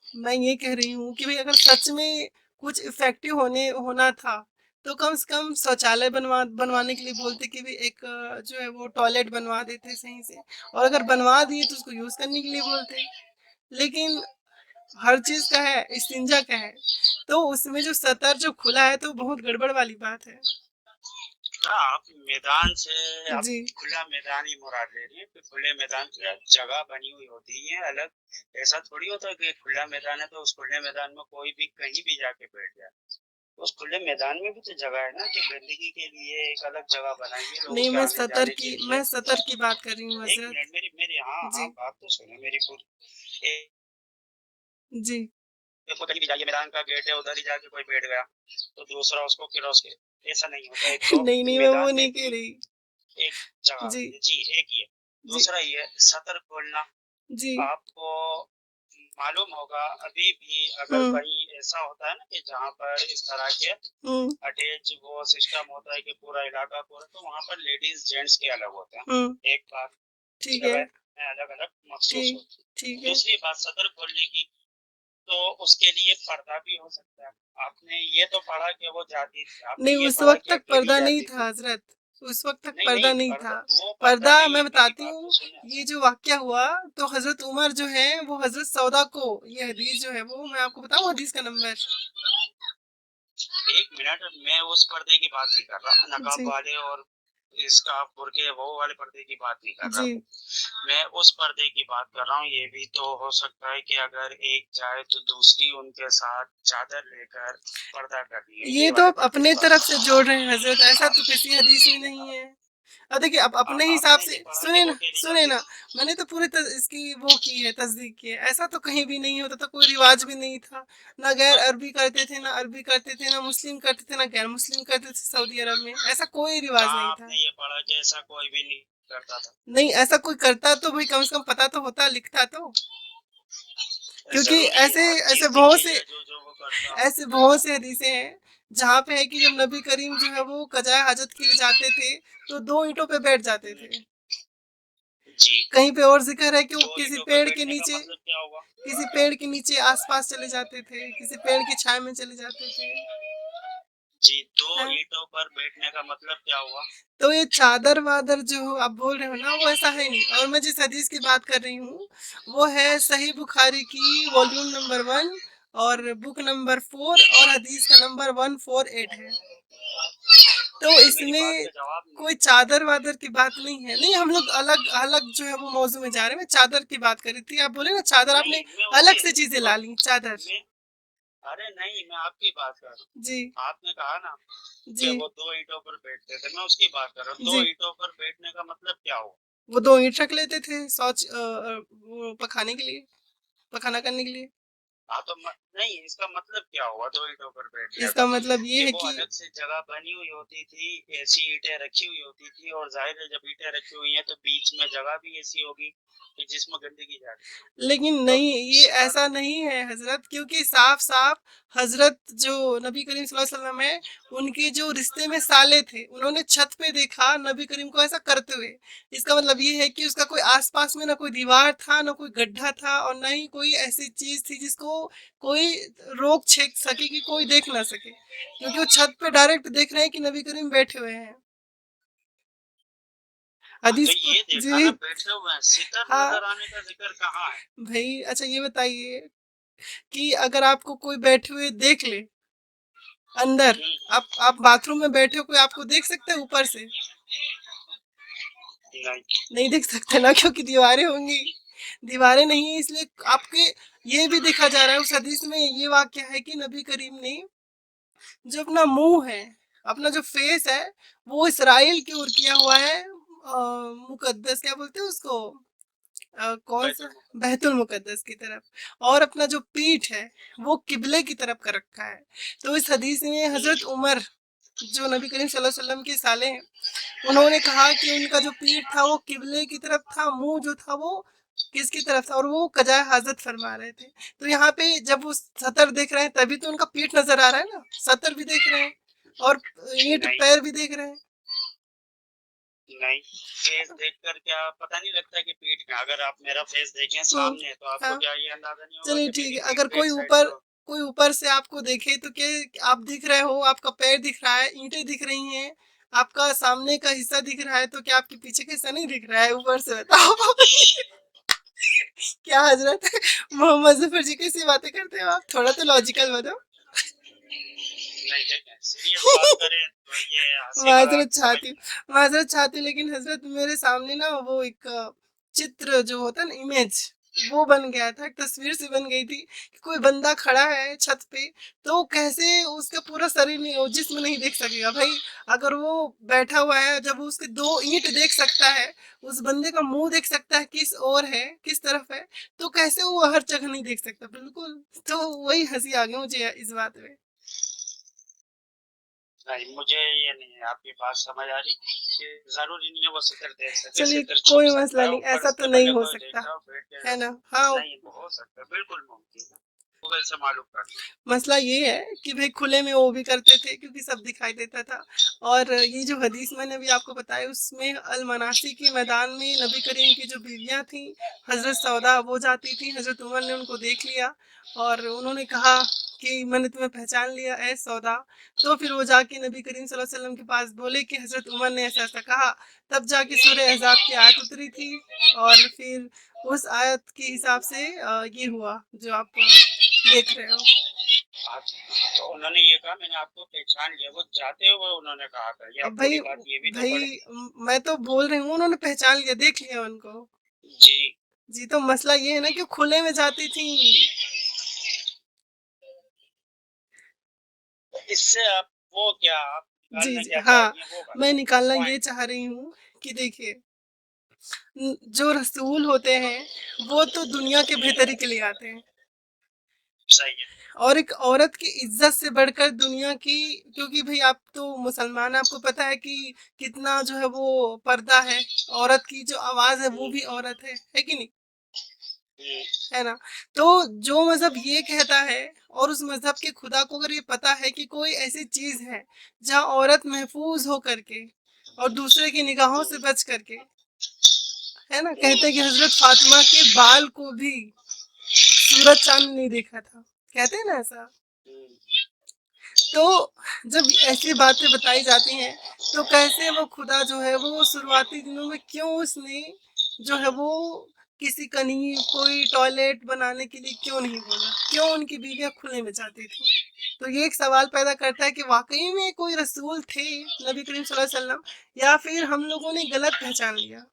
मैं ये कह रही हूँ कि भाई अगर सच में कुछ इफेक्टिव होना था तो कम से कम शौचालय बनवाने के लिए बोलते कि भाई एक जो है वो टॉयलेट बनवा देते सही से, और अगर बनवा दिए तो उसको यूज करने के लिए बोलते। लेकिन हर चीज का है, इस्तिंजा का है, तो उसमें जो सतर जो खुला है तो बहुत गड़बड़ वाली बात है। आप मैदान से आप जी खुला मैदान ही मुराद ले रही है कि खुले मैदान की जगह बनी हुई होती है अलग। ऐसा थोड़ी होता है कि खुला मैदान है तो उस खुले मैदान में कोई भी कहीं भी जाके बैठ जाए। उस खुले मैदान में भी तो जगह है ना कि गंदगी के लिए एक अलग जगह बनाएंगे लोगों नहीं, के आने जाने के लिए। मैं सतर की बात कर रही हूँ एक हजरत। मिनट, मेरी मेरी हाँ हाँ जी बात तो सुनो मेरी पूरी। जी देखो कहीं भी जाइए, मैदान का गेट है, उधर ही जाके कोई बैठ गया तो दूसरा उसको क्रॉस के, ऐसा नहीं होता। एक तो नहीं नहीं, मैं वो मैदान में नहीं कह भी रही। एक जगह, जी जी एक ही है। जी दूसरा ये सतर खोलना। जी आपको मालूम होगा अभी भी अगर हम्म कहीं ऐसा होता है ना कि जहाँ पर इस तरह के हम्म अटैच वो सिस्टम होता है कि पूरा इलाका पूरा, तो वहाँ पर लेडीज जेंट्स के अलग होते हैं। हम्म एक बात। ठीक है, जगह अलग अलग महसूस ठीक, होती ठीक है। है। दूसरी बात सतर खोलने की, तो उसके लिए पर्दा भी हो सकता है। आपने ये तो पढ़ा कि वो जाती थी, नहीं, आपने ये उस पढ़ा वक़्त कि तक अकेली पर्दा नहीं जाती था थी। हज़रत, उस वक़्त तक नहीं पर्दा नहीं, नहीं था। पर्दा वो पर्दा पर्दा नहीं मैं है, मेरी बताती बात तो हूँ, सुने। ये जो वाक़या हुआ तो हज़रत उमर जो हैं वो हज़रत सौदा को, ये हदीस जो है वो मैं आपको बताऊँ हदीस का नंबर? एक मिनट, मैं उस पर्दे की बात नहीं कर रहा, नकाब जी, वाले और इसका बुरके वो वाले पर्दे की बात नहीं कर रहा। जी। मैं उस पर्दे की बात कर रहा हूँ। ये भी तो हो सकता है कि अगर एक जाए तो दूसरी उनके साथ चादर लेकर पर्दा कर रही है, ये ये तो वाले आप पर्दे की अपने बात तरफ कर से रहा जोड़ रहे हैं हूँ। हज़रत, ऐसा तो किसी हदीस में नहीं है। अब देखिए, आप अपने हिसाब आपने से नहीं पढ़ा कि सुने वो ना, अकेली सुने जाती ना, थी? मैंने तो पूरी इसकी वो की है, तस्दीक की है। ऐसा तो कहीं भी नहीं होता था, कोई रिवाज भी नहीं था। ना गैर अरबी करते थे, ना अरबी करते थे, ना मुस्लिम करते थे, ना गैर मुस्लिम करते थे सऊदी अरब में। ऐसा कोई रिवाज कहाँ नहीं था। आपने ये पढ़ा कि ऐसा कोई भी नहीं करता था? नहीं, ऐसा कोई करता तो भाई कम से कम पता तो होता, लिखता तो। क्योंकि जरूरी है ऐसे हर ऐसे चीज बहुत लिखी से जाए जो जो वो करता? ऐसे बहुत से हदीसें हैं जहाँ पे है कि जब नबी करीम जो है वो कज़ाए हाजत के लिए जाते थे तो 2 ईंटों पे बैठ जाते हम्म, थे। जी। कहीं पे और ज़िक्र है कि वो दो किसी ईंटों पे पेड़ के बैठने का नीचे, मतलब क्या हुआ? किसी पेड़ के नीचे आस-पास चले जाते थे, किसी पेड़ की छाया में चले जाते थे। जी, दो हाँ, ईंटों पर बैठने का मतलब क्या हुआ? तो ये चादर-वादर जो आप बोल रहे हो ना वो ऐसा है नहीं। और मैं जिस हदीस की बात कर रही हूँ, वो है सही बुखारी की वॉल्यूम नंबर 1 और बुक नंबर 4 और हदीस का नंबर 148 है। तो मेरी बात इसमें का जवाब नहीं कोई दिया। चादर-वादर की बात नहीं है। नहीं, हम लोग अलग अलग जो है वो मौज़ू में जा रहे हैं। मैं चादर की बात कर रही थी। आप बोले ना चादर, नहीं, आपने मैं अलग उसी से चीज़ें ला ली, चादर। मैं अरे नहीं, मैं आपकी बात कर रहा जी, हूँ। आपने कहा ना कि जी, वो दो ईंटों पर बैठते थे, मैं उसकी बात कर रहा हूँ। दो जी। ईंटों पर बैठने का मतलब क्या हुआ? वो 2 ईंट रख लेते थे वो पकाने के लिए, पखाना करने के लिए। हाँ तो नहीं, इसका मतलब क्या हुआ दो ईंटों पर बैठने का? इसका मतलब ये कि है वो कि अलग से जगह बनी हुई होती थी, ऐसी ईंटें रखी हुई होती थी, और जाहिर है जब ईंटें रखी हुई हैं तो बीच में जगह भी ऐसी होगी कि जिसमें गंदगी जा रही होगी। लेकिन तो नहीं, ये सतर ऐसा नहीं है हज़रत, क्योंकि साफ-साफ हज़रत जो नबी करीम सल्लल्लाहु अलैहि वसल्लम है, उनके जो रिश्ते में साले थे, उन्होंने छत पे देखा नबी करीम को ऐसा करते हुए। इसका मतलब ये है कि उसका कोई आस-पास में ना कोई दीवार था, ना कोई गड्ढा था और ना ही कोई ऐसी चीज़ थी जिसको कोई रोक छेक सके कि कोई देख ना सके। क्योंकि वो छत पे डायरेक्ट देख रहे हैं कि नबी करीम बैठे हुए हैं। हाँ, तो हदीस प ये देखा जी, ना बैठे हुए हैं, सितर हाँ, नजर आने का जिक्र कहाँ है? भई अच्छा ये बताइए कि अगर आपको कोई बैठे हुए देख ले अंदर, हम्म, आप बाथरूम में बैठे हो, कोई आपको देख सकता है ऊपर से? नहीं। नहीं देख सकते ना, क्योंकि दीवारें होंगी। दीवारें नहीं है इसलिए आपके ये भी देखा जा रहा है, उस हदीस में ये वाक़या है कि नबी करीम ने जो अपना मुँह है, अपना जो फेस है, वो इसराइल की ओर किया हुआ है, मुक़द्दस क्या बोलते हैं उसको? कौन-सा? बैतुल मुकद्दस। बैतुल मुक़द्दस की तरफ, और अपना जो पीठ है, वो किबले की तरफ कर रखा है। तो इस हदीस में हज़रत उमर जो नबी करीम सल्लल्लाहु अलैहि वसल्लम के साले हैं, उन्होंने कहा कि उनका जो पीठ था वो किबले की तरफ था, मुँह जो था वो किसकी तरफ था, और वो कज़ाए हाजत फरमा रहे थे। तो यहाँ पे जब वो सतर देख रहे हैं तभी तो उनका पीठ नज़र आ रहा है ना, सतर भी देख रहे हैं और ईंट नहीं पैर भी देख रहे हैं। नहीं, फेस देखकर क्या पता नहीं लगता कि पीठ का? अगर आप मेरा फेस देखें हुँ, सामने तो आपको हाँ, क्या ये अंदाजा नहीं होगा चलिए कि ठीक मेरी है। पीठ अगर बैक साइड पे हो? कोई ऊपर से आपको देखे तो क्या आप दिख रहे हो, आपका पैर दिख रहा है, ईंटें दिख रही हैं, आपका सामने का हिस्सा दिख रहा है, तो क्या आपके पीछे का हिस्सा नहीं दिख रहा है? ऊपर से बताओ। क्या हज़रत मोहम्मद ज़फ़र जी कैसी बातें करते हो आप? थोड़ा तो लॉजिकल बनो। नहीं देखें, सीरियस बात करें तो ये हंसी मजाक माज़रत समझ चाहती हूँ, में आता माज़रत चाहती हूँ, लेकिन हज़रत मेरे सामने ना वो एक चित्र जो होता है ना, इमेज, वो बन गया था, एक तस्वीर सी बन गई थी कि कोई बंदा खड़ा है छत पे, तो कैसे उसका पूरा शरीर नहीं, वो जिस्म नहीं देख सकेगा भाई। अगर वो बैठा हुआ है, जब वो उसके 2 ईंट देख सकता है, उस बंदे का मुँह देख सकता है किस ओर है, किस तरफ है, तो कैसे वो हर जगह नहीं देख सकता? बिल्कुल, तो वही हँसी आ गई मुझे इस बात में। है। नहीं, मुझे ये नहीं है आपकी बात समझ आ रही कि जरूरी नहीं है वो सितर देख सके, चलिए सितर छुप कोई सकता मसला है, नहीं, ऊपर ऐसा तो से नहीं भले हो कोई देख सकता, रहा हो बैठ के। है ना? हाँ, नहीं, वो हो सकता है, बिल्कुल मुमकिन है। गूगल से मालूम कर लो। मसला ये है कि भाई खुले में वो भी करते थे क्योंकि सब दिखाई देता था। और ये जो हदीस मैंने अभी आपको बताई उसमें अल मनासी के मैदान में नबी करीम की जो बीवियां थी हज़रत सौदा वो जाती थी, हज़रत उमर ने उनको देख लिया और उन्होंने कहा कि मैंने तुम्हें पहचान लिया ए सौदा। तो फिर वो जाके नबी करीम सल्लल्लाहु अलैहि वसल्लम के पास बोले कि हज़रत उमर ने ऐसा ऐसा कहा। तब जाके सूरह अहज़ाब की आयत उतरी थी और फिर उस आयत के हिसाब से ये हुआ जो आप देख रहे हो। आप तो उन्होंने ये कहा मैंने आपको पहचान लिया, वो जाते हुए उन्होंने कहा था, या अब पूरी भाई बात ये भी तो भाई पढ़े। मैं तो बोल रही हूँ उन्होंने पहचान लिया, देख लिया उनको। जी, जी तो मसला ये है ना कि खुले में जाती थी। इससे आप वो क्या आप जी निकालना जी क्या चाह हाँ, रही हैं वो मैं बताइए निकालना ये पॉइंट। चाह रही हूँ कि देखिए जो रसूल होते हैं वो तो दुनिया के बेहतरी के लिए आते हैं सही है। और एक औरत की इज्जत से बढ़कर दुनिया की, क्योंकि भाई आप तो मुसलमान हैं, आपको पता है कि कितना जो है वो पर्दा है, औरत की जो आवाज है वो भी औरत है कि नहीं, हम्म, है ना। तो जो मजहब ये कहता है और उस मजहब के खुदा को अगर ये पता है कि कोई ऐसी चीज है जहाँ औरत महफूज हो करके और दूसरे की निगाहों से बच करके, है ना, कहते हैं कि हजरत फातिमा के बाल को भी सूरज चांद ने नहीं देखा था, कहते हैं ना ऐसा। हम्म, तो जब ऐसी बातें बताई जाती हैं तो कैसे वो खुदा जो है वो शुरुआती दिनों में क्यों उसने जो है वो किसी कहीं कोई टॉयलेट बनाने के लिए क्यों नहीं बोला, क्यों उनकी बीवियां खुले में जाती थी। तो ये एक सवाल पैदा करता है कि वाकई में कोई रसूल थे नबी करीम सल्लल्लाहु अलैहि वसल्लम या फिर हम लोगों ने गलत पहचान लिया।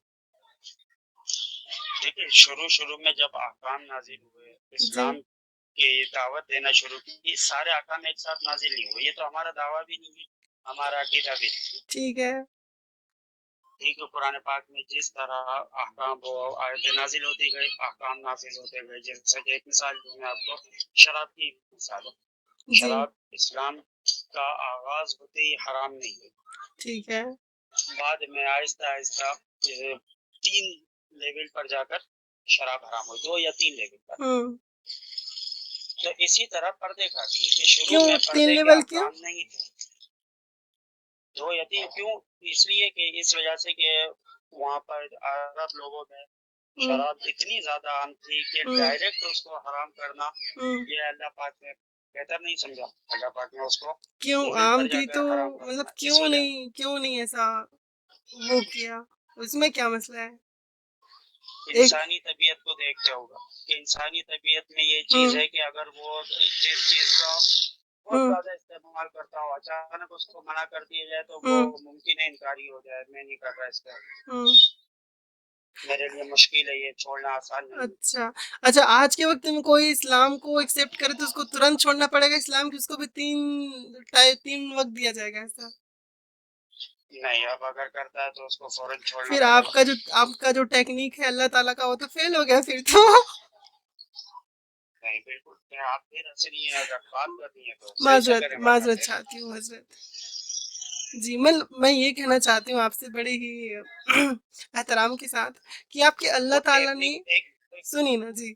देखिए शुरू शुरू में जब अहकाम नाजिल हुए जी इस्लाम की दावत देना शुरू की, ये सारे अहकाम एक साथ नाजिल नहीं हुए, ये तो हमारा दावा भी नहीं है, हमारा अकीदा भी नहीं। ठीक है। ठीक है, कुरान पाक में जिस तरह अहकाम वो आयतें नाजिल होती गई, अहकाम नाजिल होते गए, जैसे कि एक मिसाल दूं मैं आपको, शराब की मिसाल है। जी शराब इस्लाम का आगाज होते ही हराम नहीं हुई, ठीक है। बाद में आहिस्ता आहिस्ता जैसे 3 लेवल पर जाकर शराब हराम हुई, 2 या 3 लेवल पर। हम्म। तो इसी तरह पर्दे का भी है कि शुरू क्यों में 3 पर्दे के लेवल क्यों? अहकाम नहीं थे। 2 या 3 क्यों? इसलिए कि इस वजह से कि वहाँ पर अरब लोगों में हम्म शराब इतनी ज्यादा आम थी कि हम्म डायरेक्ट उसको हराम करना हम्म। ये अल्लाह पाक ने बेहतर नहीं समझा। अल्लाह पाक ने उसको क्यों लेवल आम पर थी तो जाकर हराम कर मतलब दिया, इस वजह क्यों नहीं ऐसा वो किया, उसमें क्या मसला है? एक इंसानी तबीयत को देखते होगा कि इंसानी तबीयत में ये चीज हम्म है कि अगर वो जिस चीज का बहुत हम्म ज्यादा इस्तेमाल करता हो, अचानक उसको मना कर दिया जाए तो वो हम्म मुमकिन है इनकारी हो जाए, मैं नहीं कर रहा इसका, हम्म। मेरे लिए मुश्किल है, ये छोड़ना आसान नहीं है। अच्छा अच्छा, आज के वक्त में कोई इस्लाम को एक्सेप्ट करे तो उसको तुरंत छोड़ना पड़ेगा इस्लाम की, उसको भी 3 वक्त दिया जाएगा ऐसा? नहीं, अब अगर करता है तो उसको फौरन छोड़ना फिर पड़ेगा। आपका जो टेक्निक है अल्लाह ताला का वो तो फेल हो गया फिर तो। नहीं बिल्कुल, क्या आप फिर हंस रही हैं, अगर बात करनी है तो सही से माजरत करें वरना माजरत फिर। चाहती हूँ हजरत। जी मैं ये कहना चाहती हूँ आपसे बड़े ही एहतराम के साथ कि आपके वो अल्लाह ताला ने, टेक्निक एक सुनिए ना जी,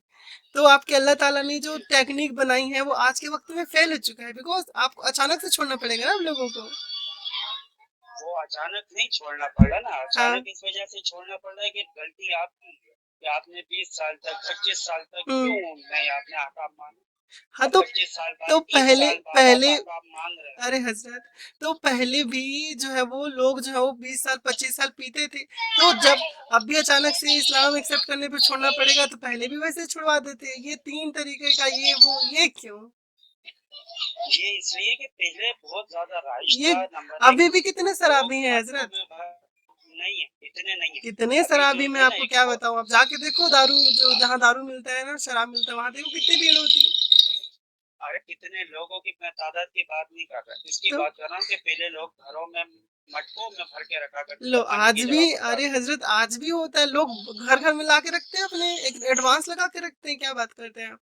तो आपके अल्लाह ताला ने जो टेक्निक बनाई है वो आज के वक्त में फेल हो चुका है, बिकॉज आपको अचानक से छोड़ना पड़ेगा ना आप लोगों को। वो अचानक नहीं छोड़ना पड़ा ना, हाँ। अचानक इस वजह से छोड़ना पड़ रहा है कि गलती आपकी है कि आपने 20 साल तक 25 साल तक हम्म। क्यों नहीं आपने अहकाम माने। हाँ अब तो 25 साल बाद तो 30 पहले साल बाद आप पहले अहकाम मान रहे हैं। अरे हजरत, तो पहले भी जो है वो लोग जो है वो 20 साल 25 साल पीते थे, तो जब अब भी अचानक से इस्लाम एक्सेप्ट करने पे छोड़ना पड़ेगा तो पहले भी वैसे छुड़वा देते, ये 3 तरीके का ये वो ये क्यों? ये इसलिए कि पहले बहुत ज्यादा राइज ये था, नंबर एक। अभी भी कितने लोग शराबी हैं मठों हजरत, में नहीं है, इतने नहीं है। कितने अभी शराबी, जो मैं है ना आपको एक क्या बताऊं, आप जाके देखो दारू जो जहाँ दारू मिलता है ना, शराब मिलता है, वहां देखो कितनी भीड़ होती है। अरे कितने लोगों की मैं तादाद की बात नहीं कर रहा, इसकी तो बात कर रहा हूँ कि पहले लोग घरों में मटकों में भर के रखा करते लो थे, पानी आज की भी, जगह पर अरे दारू। हजरत आज भी होता है, लोग घर घर में ला के रखते हैं अपने, एक एडवांस लगा के रखते हैं, क्या बात करते हैं आप?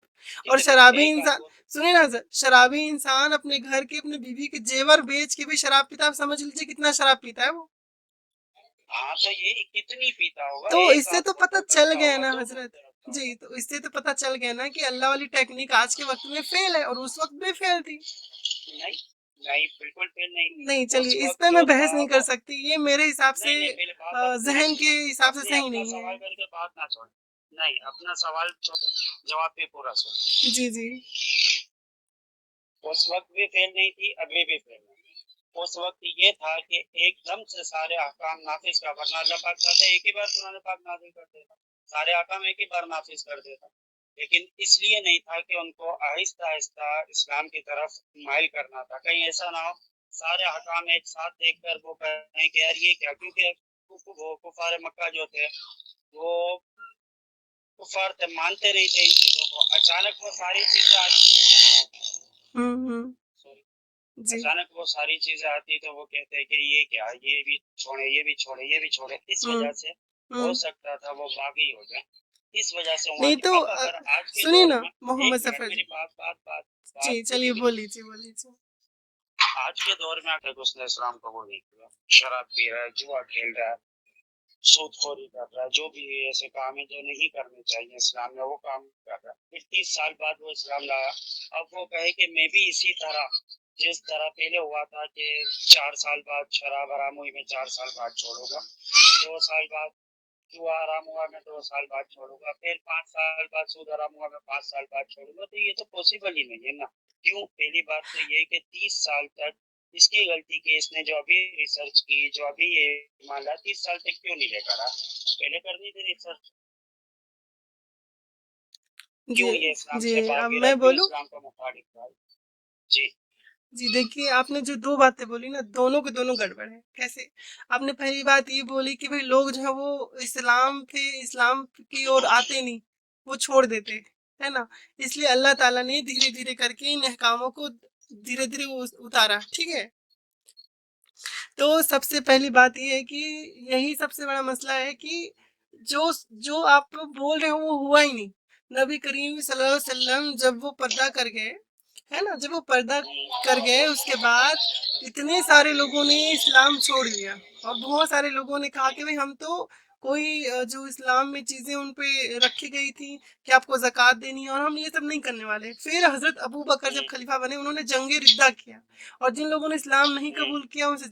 और कितने शराबी एक बात इंसान, बोल, सुनिए ना हजरत, शराबी इंसान अपने घर के अपने बीवी के जेवर बेच के भी शराब पीता है, आप समझ लीजिए कितना शराब पीता है वो। हाँ तो ये कितनी पीता होगा, तो एक इससे आध तो पता बोतल चल करता गया होगा, ना 2 हजरत, बोतल। जी, तो इससे तो पता चल गया ना कि अल्लाह वाली टेक्निक आज के वक़्त में फ़ेल है और उस वक़्त भी फ़ेल थी। नहीं, नहीं, बिल्कुल फ़ेल नहीं थी। नहीं, उस चलिए इस वक़्त पे मैं जो था बहस नहीं कर वो सकती, ये मेरे हिसाब से नहीं, नहीं, पहले बात आप पूरी ज़हन के सुनिए। हिसाब से अपने सही अपना नहीं है। सवाल करके बात ना छोड़ें। नहीं, अपना सवाल जवाब पे पूरा सुनिए। जी, जी। उस वक़्त भी फ़ेल नहीं थी, अभी भी फ़ेल नहीं है। उस वक़्त ये था कि एकदम से सारे अहकाम नाफ़िज़ का वरना अल्लाह पाक चाहता एक ही बार कुरान पाक नाज़िल कर देता। सारे अहकाम एक ही बार नाफ़िज़ कर देता। लेकिन इसलिए नहीं था कि उनको आहिस्ता-आहिस्ता इस्लाम की तरफ माइल करना था। कहीं ऐसा ना हो सारे अहकाम एक साथ देखकर वो कहें कि यार ये क्या? क्योंकि वो कुफ़ार मक्का जो थे, वो कुफ़ार थे, मानते नहीं थे इन चीज़ों को। अचानक वो सारी चीज़ें हुँ, हुँ। सॉरी जी। अचानक वो सारी चीज़ें आती तो वो कहते हैं कि ये क्या? ये भी छोड़े, ये भी छोड़े, ये भी छोड़े। इस हुँ, वज़ह से हो हुँ। सकता था वो बागी हो जाएँ। इस वज़ह से वहाँ नहीं की तो अब अगर आज के सुनिए दौर ना में 1 मोहम्मद मिनट सफ़र मेरी जी। बात जी, पूरी चलिए कीजिए। बोल लीजिए। आज के दौर में अगर उसने इस्लाम कबूल नहीं किया, शराब पी रहा है, जुआ खेल रहा है, सूदखोरी कर रहा है, जो भी ऐसे काम है जो नहीं करने चाहिए इस्लाम में वो काम कर रहा है। फिर 30 साल बाद वो इस्लाम लाया। अब वो कहे कि मैं भी इसी तरह जिस तरह पहले हुआ था कि 4 साल बाद शराब हराम हुई मैं 4 साल बाद छोड़ूंगा, 2 साल बाद जुआ हराम हुआ मैं 2 साल बाद छोड़ूंगा, फिर 5 साल बाद सूद हराम हुआ मैं 5 साल बाद छोड़ूंगा, तो ये तो पॉसिबल ही नहीं है ना। क्यों? पहली बात तो ये कि 30 साल तक इसकी गलती की इसने जो अभी रिसर्च की जो अभी ये मान ला 30 साल तक क्यों नहीं लेकर आया? पहले करनी थी रिसर्च। जी, क्यों ये इस्लाम जी, से अब भाग रहा है? मैं क्यों बोलूँ? इस्लाम का मुखालिफ था? जी। जी, देखिए आपने जो 2 बातें बोली ना, दोनों की दोनों गड़बड़ है। कैसे? आपने पहली बात ये बोली कि भई लोग जो है वो इस्लाम की ओर आते नहीं, वो छोड़ देते, है ना? इसलिए अल्लाह ताला ने धीरे-धीरे करके इन अहकामों को धीरे-धीरे उतारा, ठीक है? तो सबसे पहली बात ये है कि यही सबसे बड़ा मसला है कि जो जो आप लोग बोल रहे हो वो हुआ ही नहीं। नबी करीम सल्लल्लाहु अलैहि वसल्लम जब वो पर्दा कर गए, है ना? जब वो पर्दा कर गए उसके बाद इतने सारे लोगों ने इस्लाम छोड़ दिया और बहुत सारे लोगों ने कहा कि भई हम तो कोई जो इस्लाम में चीज़ें उन पे रखी गई थी कि आपको ज़कात देनी है और हम ये सब नहीं करने वाले। फिर हज़रत अबू बकर जब खलीफा बने उन्होंने जंग-ए-रिद्दा किया। और जिन लोगों ने इस्लाम नहीं कबूल किया उनसे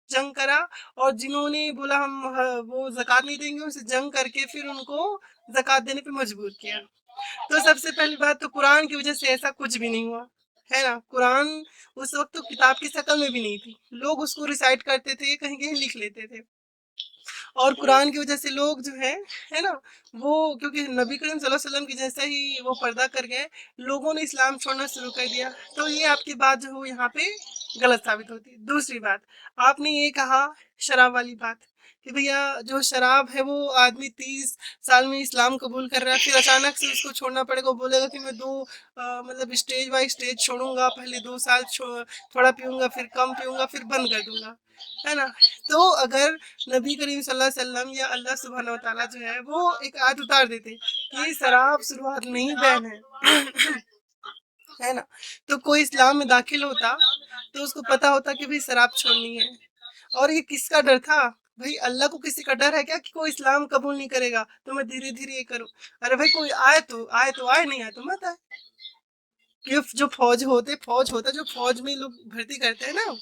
जंग करा और जिन्होंने बोला हम वो ज़कात नहीं देंगे उनसे जंग करके फिर उनको ज़कात देने पे मजबूर किया। तो सबसे पहली बात तो कुरान की वज़ह से ऐसा कुछ भी नहीं हुआ, है ना? कुरान उस वक़्त तो किताब की शक्ल में भी नहीं थी। लोग उसको रिसाइट करते थे, कहीं-कहीं लिख लेते थे। और कुरान की वजह से लोग जो है ना? वो क्योंकि नबी करीम सल्लल्लाहु अलैहि वसल्लम के जैसा ही वो पर्दा कर गए, लोगों ने इस्लाम छोड़ना शुरू कर दिया। तो ये आपकी बात जो है वो यहाँ पे गलत साबित होती है। दूसरी बात, आपने ये कहा शराब वाली बात कि भैया जो शराब है वो आदमी 30 साल में इस्लाम कबूल कर रहा है, फिर अचानक से उसको छोड़ना पड़ेगा। वो बोलेगा कि मैं 2 मतलब स्टेज बाय स्टेज छोड़ूँगा, पहले 2 साल थोड़ा पीऊँगा, फिर कम पीऊँगा, फिर बंद कर दूँगा। है ना? तो अगर नबी करीम सल्लल्लाहु अलैहि वसल्लम या अल्लाह सुब्हानहू व तआला जो है वो एक आयत उतार देते कि शराब शुरुआत में ही बैन है। है ना? तो कोई इस्लाम में दाखिल होता तो उसको पता होता कि भई शराब छोड़नी है। और ये किसका डर था? भई अल्लाह को किसी का डर है क्या कि कोई इस्लाम कबूल नहीं करेगा तो मैं धीरे-धीरे ये करूँ? अरे भाई कोई आए, नहीं आए तो मत आए। कि जो फौज होता है जो फौज में लोग भर्ती करते हैं ना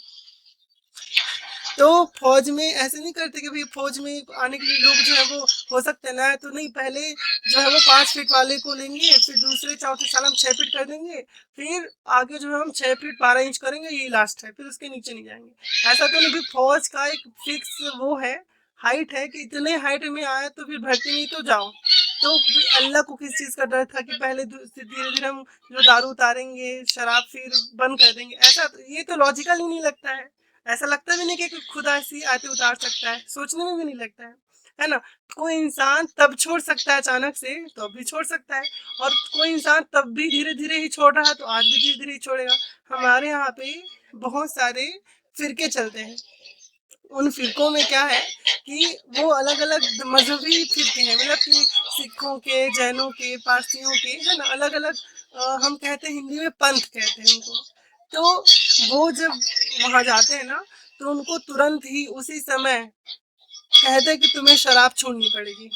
तो फौज में ऐसे नहीं करते कि भई फौज में आने के लिए लोग जो है वो हो सकते हैं ना तो नहीं पहले जो है वो 5 फीट वाले को लेंगे फिर दूसरे चौथे साल हम 6 फीट कर देंगे फिर आगे जो है हम 6 फीट 12 इंच करेंगे यही लास्ट है फिर उसके नीचे नहीं जाएंगे ऐसा तो नहीं भी फौज का एक फिक्स वो है हाइट है कि इतने हाइट में आया तो फिर भर्ती नहीं तो जाओ तो अल्लाह को किस चीज़ का डर था कि पहले धीरे धीरे हम जो दारू उतारेंगे शराब फिर बंद कर देंगे ऐसा ये तो लॉजिकल ही नहीं लगता है ऐसा लगता भी नहीं कि खुदा ऐसी आयतें उतार सकता है, सोचने में भी नहीं लगता है ना? कोई इंसान तब छोड़ सकता है अचानक से, तो अब भी छोड़ सकता है और कोई इंसान तब भी धीरे-धीरे ही छोड़ रहा है, तो आज भी धीरे-धीरे ही छोड़ेगा। हमारे यहाँ पे बहुत सारे फ़िरके चलते हैं। उन फ़िरकों में क्या है कि वो अलग-अलग मज़हबी फ़िरके हैं, मतलब कि सिखों के, जैनों के, पारसियों के, है ना? अलग-अलग हम कहते हैं हिंदी में पंथ कहते हैं उनको। तो वो जब वहाँ जाते हैं ना, तो उनको तुरंत ही उसी समय कहते हैं कि तुम्हें शराब छोड़नी पड़ेगी,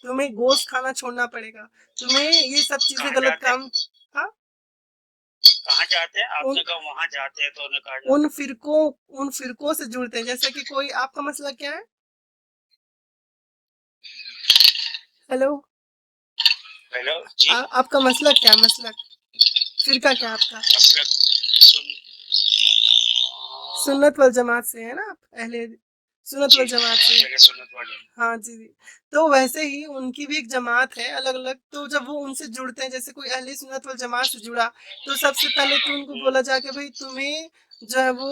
तुम्हें गोश्त खाना छोड़ना पड़ेगा, तुम्हें ये सब चीजें कहाँ गलत जाते हैं? काम। हाँ। कहाँ जाते हैं? उन आपने कहा वहां जाते हैं, तो उन्हें कहा जाते उन फिरकों से जुड़ते हैं, जैसे कि कोई आपका मसला क्या है? हेलो। हैं। हेलो जी। आपका मसला क्या है? मसला फिरका क्या है आपका? मतलब सुन। सुन्नत वल जमात से है ना आप? अहले सुन्नत जी, वल जमात से। पहले सुन्नत वाले। हाँ जी, जी। तो वैसे ही उनकी भी एक जमात है अलग-अलग, तो जब वो उनसे जुड़ते हैं, जैसे कोई अहले सुन्नत वल जमात से जुड़ा, तो सबसे पहले तो उनको हम्म, बोला जाके भई तुम्हें जो है वो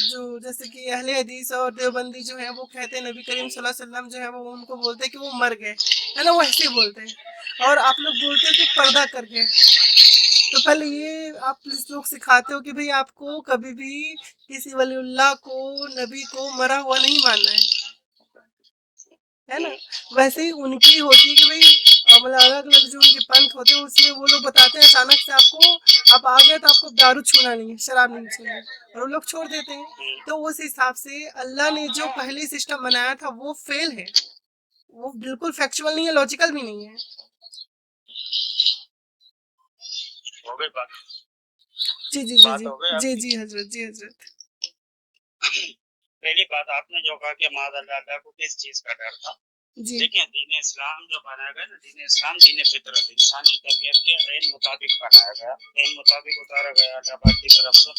जो जैसे कि अहले हदीस और देवबंदी जो हैं वो कहते हैं नबी करीम हम्म, सल्लल्लाहु अलैहि वसल्लम जो है वो उनको बोलते हैं कि वो मर गए, है ना? वो ऐसे ही बोलते हैं। और आप लोग बोलते हो कि पर्दा कर गए। तो पहले ये आप इस लोग सिखाते हो कि भई आपको कभी भी किसी वलीउल्लाह को, नबी को मरा हुआ नहीं मानना है ना? हम्म, वैसे ही उनकी होती है कि भई मतलब अलग-अलग जो उनके पंथ होते हैं उसमें वो लोग बताते हैं अचानक से आपको आप आ गए तो आपको दारू छूना नहीं है, शराब नहीं छूनी है, और वो लोग छोड़ देते हैं। हम्म। तो उस हिसाब से अल्लाह ने जो पहले सिस्टम बनाया था वो फेल है। वो बिल्कुल फैक्चुअल नहीं है, लॉजिकल भी नहीं है। हो गई बात। जी, जी, जी, बात जी। हो गई जी, आपकी। जी हज़रत, जी हज़रत। पहली बात आपने जो कहा कि माद अल्लाह को किस चीज का डर था। जी। देखिए, दीन इस्लाम जो बनाया गया ना, दीन इस्लाम दीन फितरत, इंसानी तबीयत के ऐन मुताबिक बनाया गया, ऐन मुताबिक उतारा गया अल्लाह पाक की तरफ से।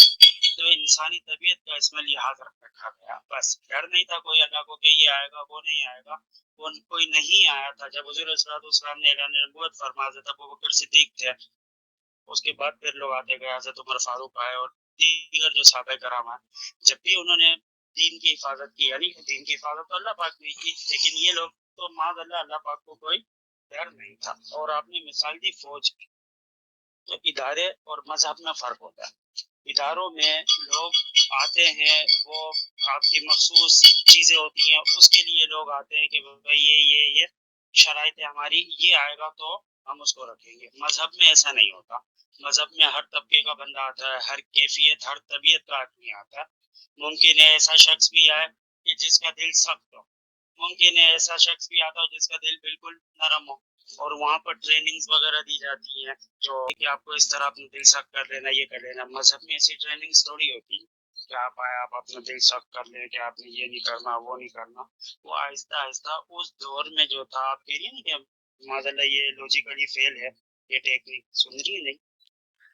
तो इंसानी तबीयत का इसमें लिहाज रखा गया। बस डर नहीं था कोई अल्लाह को कि ये आएगा वो नहीं आएगा। वो कोई नहीं आया था। जब हुजूर सल्लल्लाहु ने ऐलान नबूवत फरमाया था, तब अबू बकर सिद्दीक थे। उसके बाद फिर लोग आते गए, हज़रत उमर फारूक आए और दीगर जो सहाबा कराम आए। जब भी उन्होंने दीन की हिफाजत की, यानी दीन की हिफाजत तो अल्लाह पाक ने की, लेकिन ये लोग तो माद अल्लाह पाक को कोई डर नहीं था। और आपने मिसाल दी फौज की, तो इदारे और मजहब में फर्क होता है। इदारों में लोग आते हैं, वो आपकी मखसूस चीजें होती हैं, उसके लिए लोग आते हैं कि भाई ये शराइत हमारी, ये आएगा तो हम उसको रखेंगे। मजहब में ऐसा नहीं होता। मजहब में हर तबके का बंदा आता है, हर कैफियत हर तबीयत का आदमी आता है। मुमकिन है ऐसा शख्स भी आए कि जिसका दिल सख्त हो, मुमकिन है ऐसा शख्स भी आता हो जिसका दिल बिल्कुल नरम हो। और वहाँ पर ट्रेनिंग्स वगैरह दी जाती हैं, जो कि आपको इस तरह अपना दिल सख्त कर लेना, ये कर लेना। मजहब में ऐसी ट्रेनिंग्स थोड़ी होती है कि आप आए, आप अपना दिल सख्त कर लें कि आपने ये नहीं करना वो नहीं करना। वो आहिस्ता आहिस्ता उस दौर में जो था, आप कह रही है ना कि माज़अल्लाह ये लॉजिकली फेल है, ये टेक्निक सुन रही है नहीं।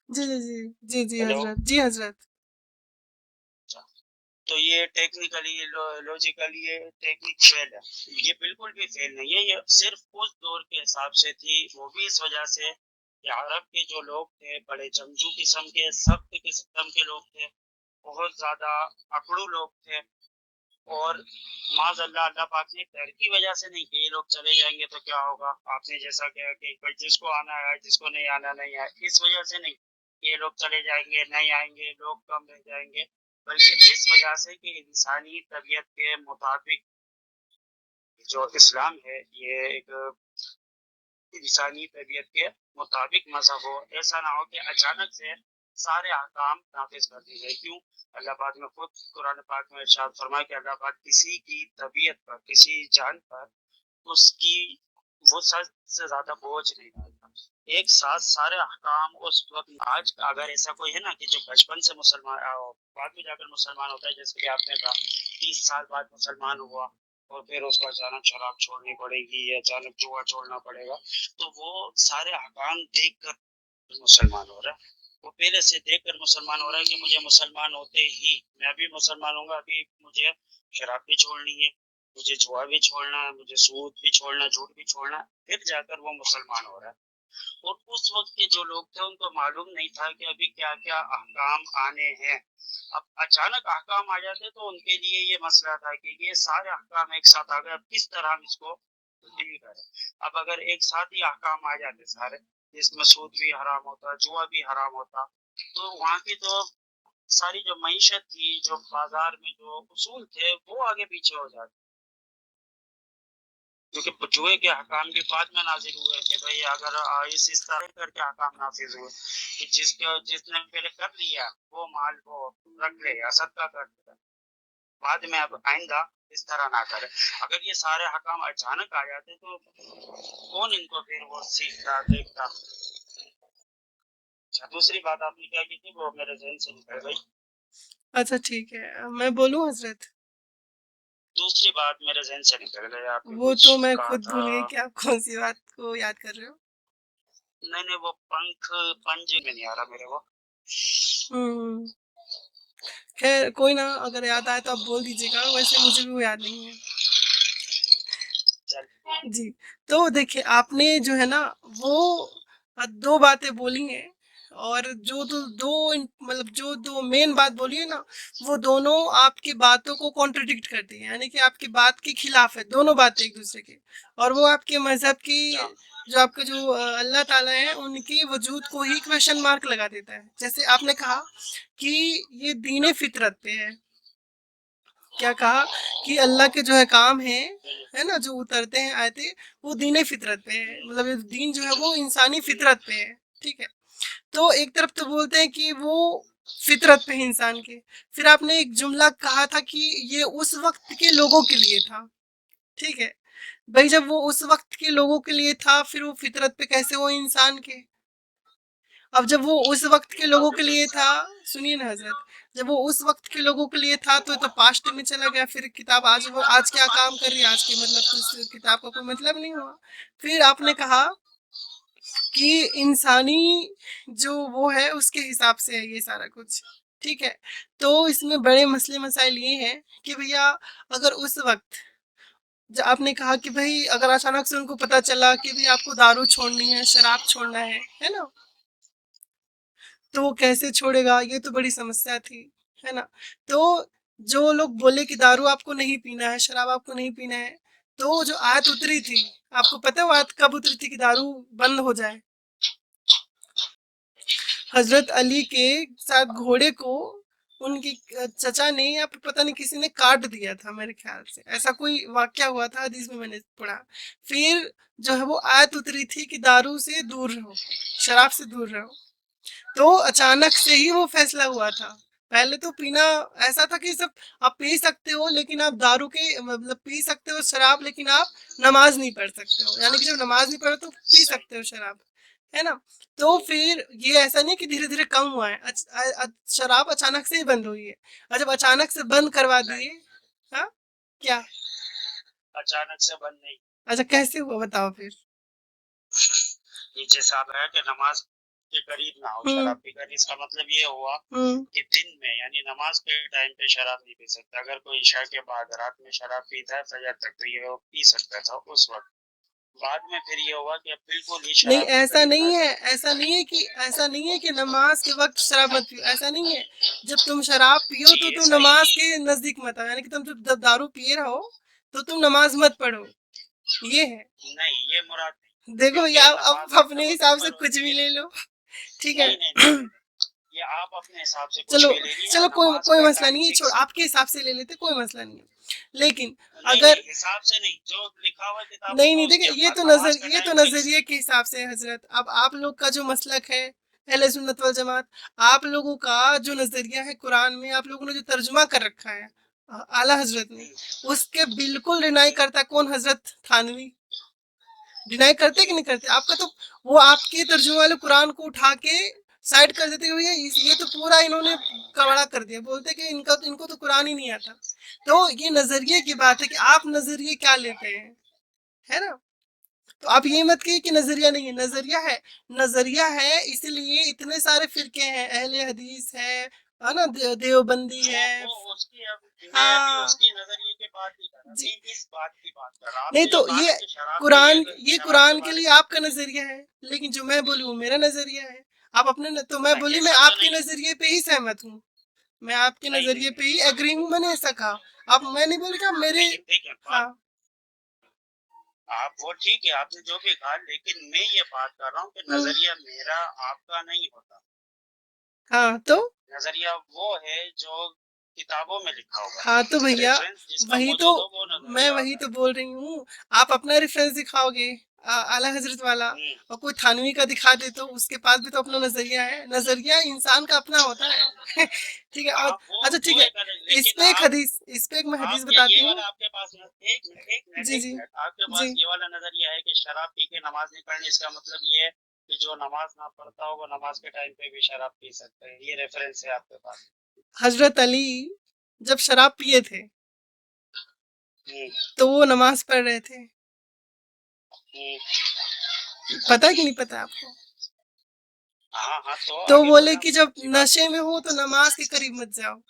जी, जी, जी। जी, जी हेलो। हज़रत, जी हज़रत। तो ये टेक्निकली लॉजिकली ये टेक्निक फेल है। ये बिल्कुल भी फेल नहीं है, ये सिर्फ उस दौर के हिसाब से थी। वो भी इस वजह से कि अरब के जो लोग थे बड़े जंगजू किस्म के, सख्त किस्म के लोग थे, बहुत ज्यादा अकड़ू लोग थे। और माज़अल्लाह अल्लाह पाक ने डर की वजह से नहीं कि ये लोग चले जाएंगे तो क्या होगा, आपने जैसा कहा कि भाई जिसको आना है जिसको नहीं आना नहीं है, इस वजह से नहीं कि ये लोग चले जाएंगे नहीं आएंगे लोग कम रह जाएंगे, बल्कि इस वजह से कि इंसानी तबीयत के मुताबिक जो इस्लाम है ये एक इंसानी तबीयत के मुताबिक मजहब हो। ऐसा ना हो कि अचानक से सारे अहकाम नाफिज कर दिए गए। क्यों? अल्लाह पाक ने खुद कुरान पाक में इरशाद फरमाया कि अल्लाह पाक किसी की तबीयत पर, किसी जान पर उसकी वो सच से ज्यादा बोझ नहीं डालता। एक साथ सारे अहकाम उस वक्त। आज अगर ऐसा कोई है ना कि जो बचपन से मुसलमान बाद में जाकर मुसलमान होता है, जैसे कि आपने कहा 30 साल बाद मुसलमान हुआ और फिर उसको अचानक शराब छोड़नी पड़ेगी या अचानक जुआ छोड़ना पड़ेगा, तो वो सारे अहकाम देख कर मुसलमान हो रहा है। वो पहले से देख कर मुसलमान हो रहा है कि मुझे मुसलमान होते ही मैं भी मुसलमान होऊंगा, अभी मुझे शराब भी छोड़नी है, मुझे जुआ भी छोड़ना है, मुझे सूद भी छोड़ना, झूठ भी छोड़ना, फिर जाकर वो मुसलमान हो रहा है। और उस वक्त के जो लोग थे उनको मालूम नहीं था कि अभी क्या क्या अहकाम आने हैं। अब अचानक अहकाम आ जाते तो उनके लिए ये मसला था कि ये सारे अहकाम एक साथ आ गए, अब किस तरह हम इसको डील करें। अब अगर एक साथ ही अहकाम आ जाते सारे, जिसमें सूद भी हराम होता, जुआ भी हराम होता, तो वहाँ की तो सारी जो मईशत थी, जो बाजार में जो उसूल थे, वो आगे पीछे हो जाते। क्योंकि जुए के हकाम भी बाद में नाजिल हुए कि भाई अगर इस तरह करके हकाम नाफिज हुए कि जिसने पहले कर लिया वो माल वो रख ले या सदका कर दे। बाद में अब आइंदा इस तरह ना करे। अगर ये सारे हकाम अचानक आ जाते तो कौन इनको फिर वो सीखता देखता। अच्छा, दूसरी बात आपने क्या की थी वो मेरे जहन से निकल गई। अच्छा ठीक है, मैं बोलूँ हजरत? दूसरी बात मेरे जहन से निकल गई, आपने वो कुछ तो मैं कहा खुद था। भूल गई कि आप कौन सी बात को याद कर रहे हो। नहीं नहीं, वो पंख पंजे में नहीं आ रहा मेरे को। हम्म, खैर कोई ना, अगर याद आए तो आप बोल दीजिएगा, वैसे मुझे भी वो याद नहीं है। चल, जी, तो देखिए आपने जो है ना वो दो बातें बोली हैं, और जो मतलब जो दो मेन बात बोली है ना, वो दोनों आपकी बातों को कॉन्ट्रडिक्ट करती है, यानी कि आपकी बात के खिलाफ है दोनों बातें एक दूसरे के। और वो आपके मजहब की, क्या? जो आपके जो अल्लाह ताला है उनके वजूद को ही क्वेश्चन मार्क लगा देता है। जैसे आपने कहा कि ये दीन फितरत पे है, क्या कहा कि अल्लाह के जो है काम है ना, जो उतरते हैं आयते, वो दीन फितरत पे है, मतलब ये दीन जो है वो इंसानी फितरत पे है। ठीक है, तो एक तरफ तो बोलते हैं कि वो फितरत पे है इंसान के। फिर आपने एक जुमला कहा था कि ये उस वक्त के लोगों के लिए था। ठीक है भाई, जब वो उस वक्त के लोगों के लिए था, फिर वो फितरत पे कैसे हुआ इंसान के? अब जब वो उस वक्त के लोगों के लिए था, सुनिए ना हजरत, जब वो उस वक्त के लोगों के लिए था तो पास्ट में चला गया। फिर किताब आज वो आज क्या काम कर रही है, आज के मतलब तो उस किताब का कोई मतलब नहीं हुआ। फिर आपने कहा कि इंसानी जो वो है उसके हिसाब से है ये सारा कुछ। ठीक है, तो इसमें बड़े मसले मसाइल ये हैं कि भैया, अगर उस वक्त जब आपने कहा कि भाई अगर अचानक से उनको पता चला कि भाई आपको दारू छोड़नी है, शराब छोड़ना है ना, तो वो कैसे छोड़ेगा? ये तो बड़ी समस्या थी, है ना। तो जो लोग बोले कि दारू आपको नहीं पीना है, शराब आपको नहीं पीना है, तो जो आयत उतरी थी, आपको पता है वो आयत कब उतरी थी कि दारू बंद हो जाए? हजरत अली के साथ घोड़े को उनके चचा ने या फिर पता नहीं किसी ने काट दिया था, मेरे ख्याल से ऐसा कोई वाकया हुआ था, हदीस में मैंने पढ़ा। फिर जो है वो आयत उतरी थी कि दारू से दूर रहो, शराब से दूर रहो। तो अचानक से ही वो फैसला हुआ था। पहले तो पीना ऐसा था कि सब आप पी सकते हो, लेकिन आप दारू के मतलब पी सकते हो शराब, लेकिन आप नमाज नहीं पढ़ सकते हो, यानी कि जब नमाज नहीं पढ़ो तो पी सही। सकते हो शराब, है ना। तो फिर ये ऐसा नहीं कि धीरे धीरे कम हुआ है, शराब अचानक से ही बंद हुई है, और जब अचानक से बंद करवा नहीं, दिए। हाँ, क्या? अचानक से बंद नहीं। अच्छा, कैसे हुआ बताओ फिर। ये जैसा आप है कि नमाज के करीब ना हो हम्म। शराब पीकर, इसका मतलब ये हुआ हम्म। कि दिन में यानी नमाज के टाइम पे शराब नहीं पी सकता। अगर कोई ईशा के बाद रात में शराब पीता है फजर तक, तो ये वो पी सकता था उस वक्त। बाद में फिर ये हुआ कि अब बिल्कुल ही नहीं, शराब के ऐसा करीब ना नहीं है, जाए। ऐसा नहीं है कि नमाज के वक्त शराब मत पियो, ऐसा नहीं है। जब तुम शराब पियो जी तो तुम ऐसा ही नमाज नहीं। के नजदीक मत आओ, यानी कि तुम जब दारू पिए रहो तो तुम नमाज मत पढ़ो, ये है। नहीं, ये मुराद नहीं, देखो भैया, क्योंकि आप नमाज आपके अपने वक्त हिसाब से पर कुछ होती भी है। ले लो, ठीक है। नहीं नहीं नहीं नहीं नहीं, ये आप अपने हिसाब से कुछ चलो, भी ले रही है, चलो कोई नमाज कोई का मसला टाइम नहीं है, छोड़, फिक्स है। आपके हिसाब से ले लेते, कोई मसला नहीं है, लेकिन नहीं अगर, नहीं, हिसाब से नहीं, जो लिखा हुआ किताबों नहीं में नहीं, देखिए उसके अनुसार नमाज का ये तो टाइम फिक्स है। नजरिए के हिसाब से है हजरत। अब आप लोग का जो मसलक है अहले सुन्नत वल जमात, आप लोगों का जो नजरिया है कुरान में, आप लोगों ने जो तर्जुमा कर रखा है आला हजरत ने, उसके बिल्कुल डिनाई करता है कौन? हजरत थानवी। डिनाई करते कि नहीं करते? आपका तो वो आपके तर्जुमे वाले कुरान को उठा के साइड कर देते कि भैया ये तो पूरा इन्होंने कवड़ा कर दिया, बोलते कि इनको तो कुरान ही नहीं आता। तो ये नजरिए की बात है कि आप नजरिए क्या लेते हैं, है ना। तो आप ये मत कहिए कि नजरिया नहीं है, नजरिया है। नजरिया है, इसलिए इतने सारे फिरके हैं, अहले हदीस है ना, देवबंदी है। वो उसकी अब मैं अभी हाँ उसकी नजरिए की बात नहीं कर रहा, जी, अभी इस बात की बात कर रहा। नहीं आपने जो तो कहा ना कि शराब के लिए, ये शराब के कुरान के बारे लिए में, आपका नजरिया है, लेकिन जो मैं बोली वो मेरा नजरिया है। आप अपने तो मैं नहीं बोली मैं ऐसा तो आपके नहीं है। नजरिए पे ही सहमत हूँ, मैं आपके नहीं नहीं नजरिए पे नहीं, ही ऐसा एग्री नहीं हूँ, मैंने ऐसा कहा। आप, मैं नहीं बोल रहा मेरे। है। देखिए बात, हाँ। आप वो ठीक है आपने जो भी कहा, लेकिन मैं ये बात कर रहा हूँ कि हम्म। नजरिया मेरा आपका नहीं होता। हाँ तो, नजरिया वो है जो किताबों में लिखा हुआ हाँ तो है, भैया, रेफरेंस जिसका वही तो मौजूद हो वो मैं नजरिया वही होता तो है। बोल रही हूँ, आप अपना रेफरेंस दिखाओगे। आला हजरत वाला, हम्म, और कोई थानवी का दिखा दे तो उसके पास भी तो अपना नजरिया है, नजरिया इंसान का अपना होता है। ठीक है। हाँ और अच्छा ठीक वो है, एक लेकिन आप इस पे एक मैं हदीस आपके बताती ये हूँ। वाला आपके पास एक मिनट एक मिनट जी एक जी मिनट आपके जी। पास ये वाला नजरिया है कि शराब पी के नमाज नहीं पढ़नी, इसका मतलब ये है कि जो नमाज ना पढ़ता हो वो नमाज के टाइम पे भी शराब पी सकता है, ये रेफरेंस है आपके पास? हजरत अली जब शराब पिए थे हम्म, तो वो नमाज पढ़ रहे थे। हम्म, पता है कि नहीं पता आपको? हाँ हाँ, तो तो आगे बोले बढ़ना कि बहुत जब अच्छी बात नशे है। में हो तो नमाज के करीब मत जाओ।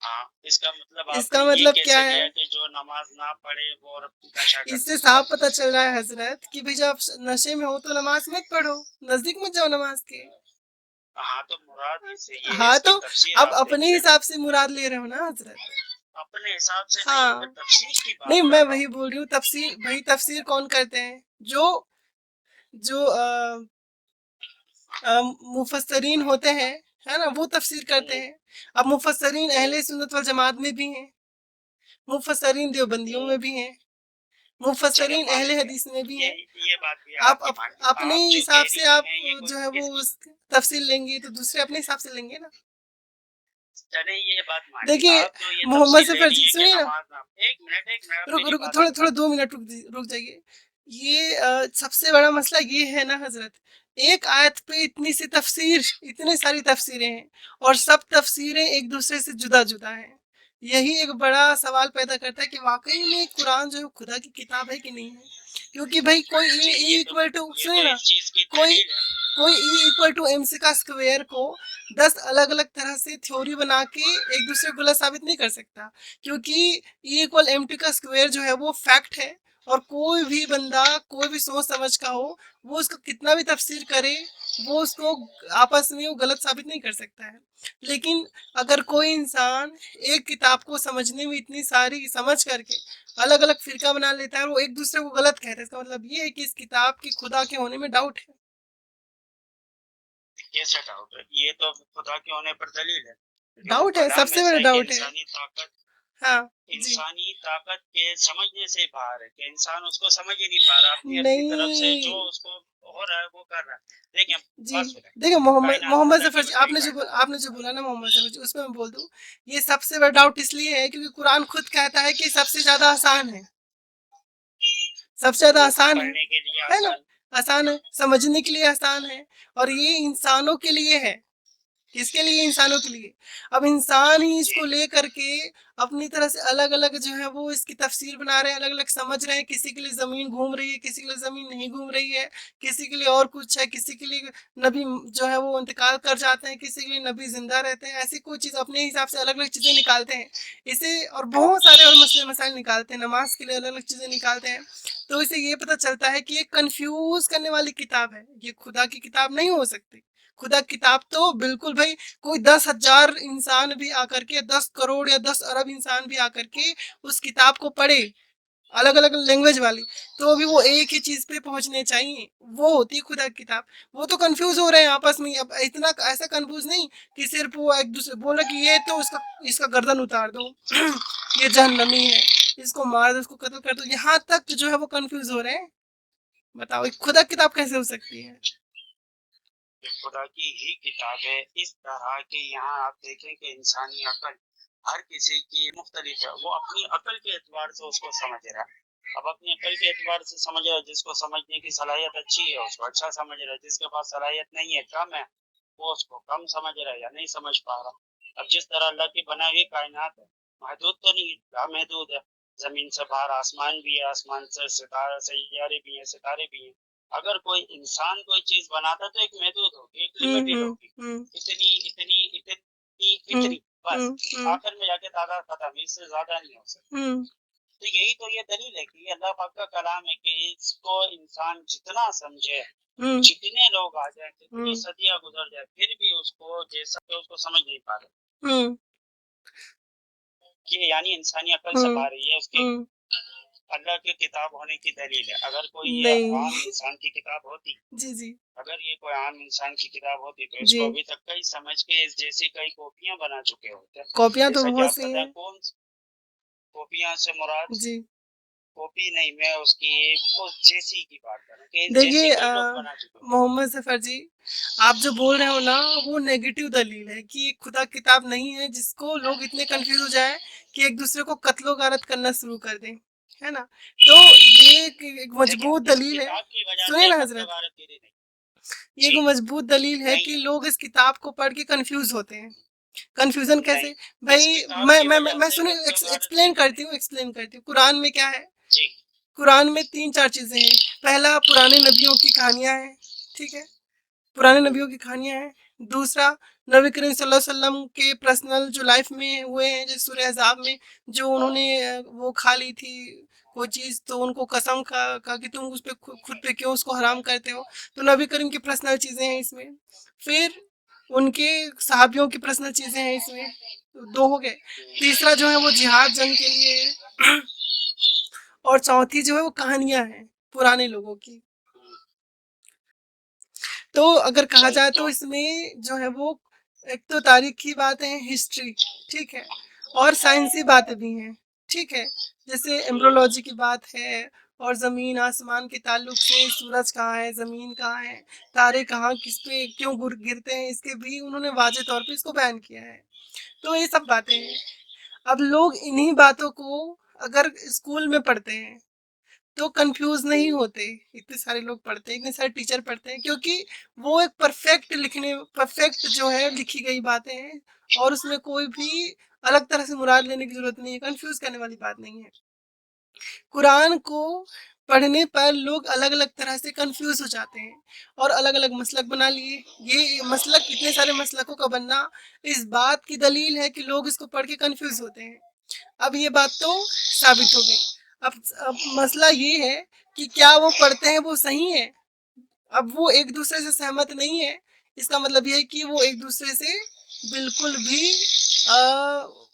हाँ, इसका मतलब आपने इसका ये मतलब क्या कैसे है? लिया कि जो नमाज ना पढ़े वो और नशा कर इससे सकता है? साफ पता चल रहा है हजरत कि भाई जब नशे में हो तो नमाज मत पढ़ो, नजदीक मत जाओ नमाज के। हाँ, तो मुराद इससे ये है, हाँ इसकी तो तफसीर आप आप अपने देखें। हिसाब से मुराद ले रहे हो ना हजरत। अपने हिसाब से नहीं, मैं हाँ, तफसीर की नहीं बात मैं कर रहा वही हूँ। बोल रही हूँ, तफसीर भाई तफसीर कौन करते हैं? जो जो मुफस्सरीन होते हैं, है ना, वो तफसीर करते हम्म, हैं। अब मुफस्सरीन हम्म, अहले सुन्नत वल जमात में भी हैं, मुफस्सरीन देवबंदियों हम्म, में भी हैं, चलो मुफस्सरीन मान अहले लिया, हदीस में भी हैं। ये बात भी आप आपकी मान ली, अपने आप जो हिसाब कह से रही आप हैं ये जो कोई है वो इसकी तफसील लेंगे तो दूसरे अपने हिसाब से लेंगे ना। चले, ये बात मान ली, देखिए आप जो ये मोहम्मद तफसील ले सफर रही जी हैं कि सुनिए ना, नमाज ना, एक मिनट आप रुक मेरी रुक बात थोड़े सुनो। थोड़े 2 मिनट रुक जाइए। ये सबसे बड़ा मसला ये है ना हजरत, एक आयत पे इतनी सी तफसीर, इतनी सारी तफसीरें हैं, और सब तफसीरें एक दूसरे से जुदा जुदा हैं। यही एक बड़ा सवाल पैदा करता है कि वाकई में कुरान जो है खुदा की किताब है कि नहीं है। क्योंकि भाई कोई जी, ई इक्वल टू, ये सुनिए तो ना, इस चीज की कोई दलील है। कोई E equal to M C का स्क्वायर को 10 अलग अलग तरह से थ्योरी बना के एक दूसरे को गलत साबित नहीं कर सकता। क्योंकि ई इक्वल एम टी का स्क्वायर जो है वो फैक्ट है, और कोई भी बंदा कोई भी सोच समझ का हो, वो उसको कितना भी तफसीर करे, वो उसको आपस में वो गलत साबित नहीं कर सकता है। लेकिन अगर कोई इंसान एक किताब को समझने में इतनी सारी समझ करके अलग अलग फिरका बना लेता है और वो एक दूसरे को गलत कहता है, इसका मतलब ये है कि इस किताब के खुदा के होने में डाउट है। कैसे डाउट है? ये तो खुदा के होने पर दलील है, क्योंकि वो डाउट है, कलाम सबसे ऐसा बड़ा है कि डाउट है। हाँ जी। इंसानी ताकत के समझने से बाहर है, कि इंसान उसको समझ ही नहीं पा रहा, अपनी तरफ से जो नहीं उसको हो रहा है वो कर रहा है। देखिए, जी, बात सुने, देखिए मोहम्मद कायनात मोहम्मद अल्लाह की जफर जी, बनाई कायनात। आपने जो बोला ना मोहम्मद जफर जी, उसमें मैं बोल दूं, ये सबसे बड़ा डाउट इसलिए है क्योंकि कुरान खुद कहता है कि सबसे ज्यादा आसान है, सबसे ज्यादा आसान पढ़ने के लिए है ना, आसान। आसान है, समझने के लिए आसान है, और ये इंसानों के लिए है। किसके लिए? इंसानों के लिए। अब इंसान ही जी, इसको लेकर के अपनी तरह से अलग अलग जो है वो इसकी तफसीर बना रहे हैं, अलग अलग समझ रहे हैं। किसी के लिए जमीन घूम रही है, किसी के लिए जमीन नहीं घूम रही है, किसी के लिए और कुछ है, किसी के लिए नबी जो है वो इंतकाल कर जाते हैं, किसी के लिए नबी जिंदा रहते हैं। ऐसी कोई चीज़ अपने हिसाब से अलग अलग चीज़ें निकालते हैं इसे, और बहुत सारे और मसले मसाइल निकालते हैं, नमाज के लिए अलग अलग चीज़ें निकालते हैं। तो इसे ये पता चलता है कि ये कंफ्यूज करने वाली किताब है, ये खुदा की किताब नहीं हो सकती। खुदा की किताब तो बिल्कुल भाई, कोई 10,000 इंसान भी आकर के, 10 करोड़ या 10 अरब इंसान भी आकर के उस किताब को पढ़े, अलग अलग लैंग्वेज वाली, तो भी वो एक ही चीज पे पहुंचने चाहिए, वो होती है खुदा की किताब। वो तो कंफ्यूज हो रहे हैं आपस में, अब इतना ऐसा कंफ्यूज नहीं कि सिर्फ वो एक दूसरे बोला कि ये तो इसका इसका गर्दन उतार दो, ये जहन्नमी है, इसको मार दो, इसको कत्ल कर दो, यहाँ तक जो है वो कंफ्यूज हो रहे हैं। बताओ ये खुदा की किताब कैसे हो सकती है? ये खुदा की ही किताब है। इस तरह के यहाँ आप देखें कि इंसानी अकल हर किसी की मुख्तलिफ है, वो अपनी अकल के एतबार से उसको समझ रहा है। अब अपनी अकल के एतबार से समझ रहा है, जिसको समझने की सलाहियत अच्छी है उसको अच्छा समझ रहा है, जिसके पास सलाहियत नहीं है, कम है, वो उसको कम समझ रहा है या नहीं समझ पा रहा। अब जिस तरह अल्लाह की बनाई हुई कायनात है, महदूद तो नहीं है, लामहदूद है। जमीन से बाहर आसमान भी है, आसमान से सितारे सैयारे भी हैं, सितारे भी हैं। अगर कोई इंसान कोई चीज बनाता तो एक महदूद होगी, एक लिमिटेड होगी, हम्म इतनी इतनी इतनी हम्म इतनी, बस। हम्म आखिर में जाके तादाद खत्म, इससे ज्यादा नहीं हो सकती। हम्म तो यही तो ये दलील है कि ये अल्लाह पाक का कलाम है कि इसको इंसान जितना समझे, हम्म जितने लोग आ जाए, कितनी हम्म सदियां गुजर जाए, फिर भी उसको जैसा कि उसको समझ नहीं पा रहे, हम्म कि यानी इंसानी अकल से हम्म पा रही है उसके हम्म अल्लाह की किताब होने की दलील है। अगर कोई ये नहीं। आम इंसान की किताब होती, जी जी अगर ये कोई आम इंसान की किताब होती तो जी। इसको अभी तक कई समझ के इस जैसी कई कॉपियां बना चुके होते। कॉपियां तो जैसा कि बहुत आप सी बताएं, हैं। कौन कॉपियां से मुराद जी कॉपी नहीं, मैं उसकी उस जैसी की बात कर रहा हूँ कि जैसे देखिए कई लोग बना चुके हैं। मोहम्मद सफर जी, आप जो बोल रहे हो ना वो नेगेटिव दलील है कि ये खुदा किताब नहीं है जिसको लोग इतने कंफ्यूज हो जाए कि एक दूसरे को कत्लो गारत करना शुरू कर दें, है ना। तो ये एक देखिए, मजबूत इस दलील है। किताब की वजह सुनिए से ना कत्ल हजरत, गारत गिरी नहीं। ये एक जी, मजबूत दलील है नहीं कि है, लोग इस किताब को पढ़ के कंफ्यूज होते हैं। कंफ्यूजन नहीं। कैसे? इस भाई किताब मैं की मैं मैं, वजह मैं से सुनिए, कत्ल गारत एक्सप्लेन नहीं करती है। हूँ, एक्सप्लेन करती हूँ। कुरान में क्या है? जी, कुरान में तीन चार चीजें हैं। पहला, पुराने नबियों की कहानियां हैं, ठीक है, पुराने नबियों की कहानियां हैं। दूसरा, नबी करीम सल्लल्लाहु अलैहि वसल्लम के पर्सनल जो लाइफ में हुए हैं, जैसे सूरह अहज़ाब में जो उन्होंने वो खा ली थी कोई चीज़, तो उनको कसम खा कि तुम उस पे खुद पे क्यों उसको हराम करते हो। तो नबी करीम की पर्सनल चीज़ें हैं इसमें। फिर उनके सहाबियों की पर्सनल चीज़ें हैं इसमें, तो दो हो गए। तीसरा जो है वो जिहाद जंग के लिए है। और चौथी जो है वो कहानियां हैं पुराने लोगों की। तो अगर कहा सही जाए तो तो इसमें जो है वो एक तो तारीख की बात है, हिस्ट्री, ठीक है, और साइंसी बातें भी हैं, ठीक है, जैसे एम्ब्रोलॉजी की बात है, और ज़मीन आसमान के ताल्लुक से सूरज कहाँ है, ज़मीन कहाँ है, तारे कहाँ किस पे क्यों गिरते हैं, इसके भी उन्होंने वाजे तौर पे इसको बयान किया है। तो ये सब बातें हैं। अब लोग इन्हीं बातों को अगर स्कूल में पढ़ते हैं तो कंफ्यूज नहीं होते। इतने सारे लोग पढ़ते हैं, इतने सारे टीचर पढ़ते हैं, क्योंकि वो एक परफेक्ट जो है लिखी गई बातें हैं, और उसमें कोई भी अलग तरह से मुराद लेने की जरूरत नहीं है, कंफ्यूज करने वाली बात नहीं है। कुरान को पढ़ने पर लोग अलग अलग तरह से कंफ्यूज हो जाते हैं और अलग अलग मसलक बना लिए। ये मसलक, इतने सारे मसलकों का बनना इस बात की दलील है कि लोग इसको पढ़ के कंफ्यूज होते हैं। अब ये बात तो साबित हो गई। अब मसला ये है कि क्या वो पढ़ते हैं वो सही है। अब वो एक दूसरे से सहमत नहीं है, इसका मतलब ये है कि वो एक दूसरे से बिल्कुल भी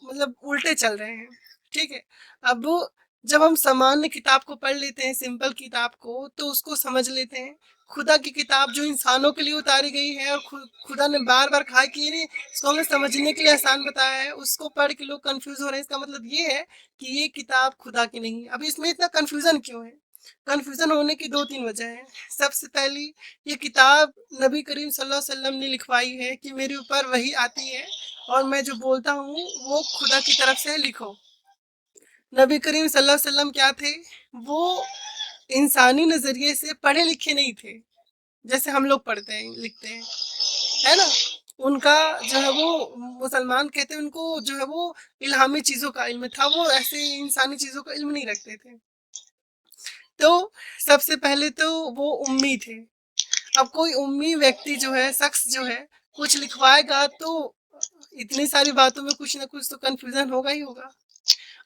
मतलब उल्टे चल रहे हैं, ठीक है। अब जब हम सामान्य किताब को पढ़ लेते हैं, सिंपल किताब को, तो उसको समझ लेते हैं। खुदा की किताब जो इंसानों के लिए उतारी गई है और खुदा ने बार बार कहा कि ये इसको हमें समझने के लिए आसान बताया है, उसको पढ़ के लोग कंफ्यूज हो रहे हैं। इसका मतलब ये है कि ये किताब खुदा की नहीं है। अब इसमें इतना कंफ्यूजन क्यों है? कंफ्यूजन होने की दो तीन वजह है। सबसे पहली, ये किताब नबी करीम सल्लल्लाहु अलैहि वसल्लम ने लिखवाई है कि मेरे ऊपर वही आती है और मैं जो बोलता हूँ वो खुदा की तरफ से लिखो। नबी करीम सल्लल्लाहु अलैहि वसल्लम क्या थे? वो इंसानी नजरिए से पढ़े लिखे नहीं थे, जैसे हम लोग पढ़ते हैं लिखते हैं, है ना। उनका जो है वो, मुसलमान कहते हैं उनको जो है वो इल्हामी चीजों का इल्म था, वो ऐसे इंसानी चीजों का इल्म नहीं रखते थे। तो सबसे पहले तो वो उम्मी थे। अब कोई उम्मी व्यक्ति जो है, शख्स जो है, कुछ लिखवाएगा तो इतनी सारी बातों में कुछ ना कुछ तो कंफ्यूजन होगा ही होगा।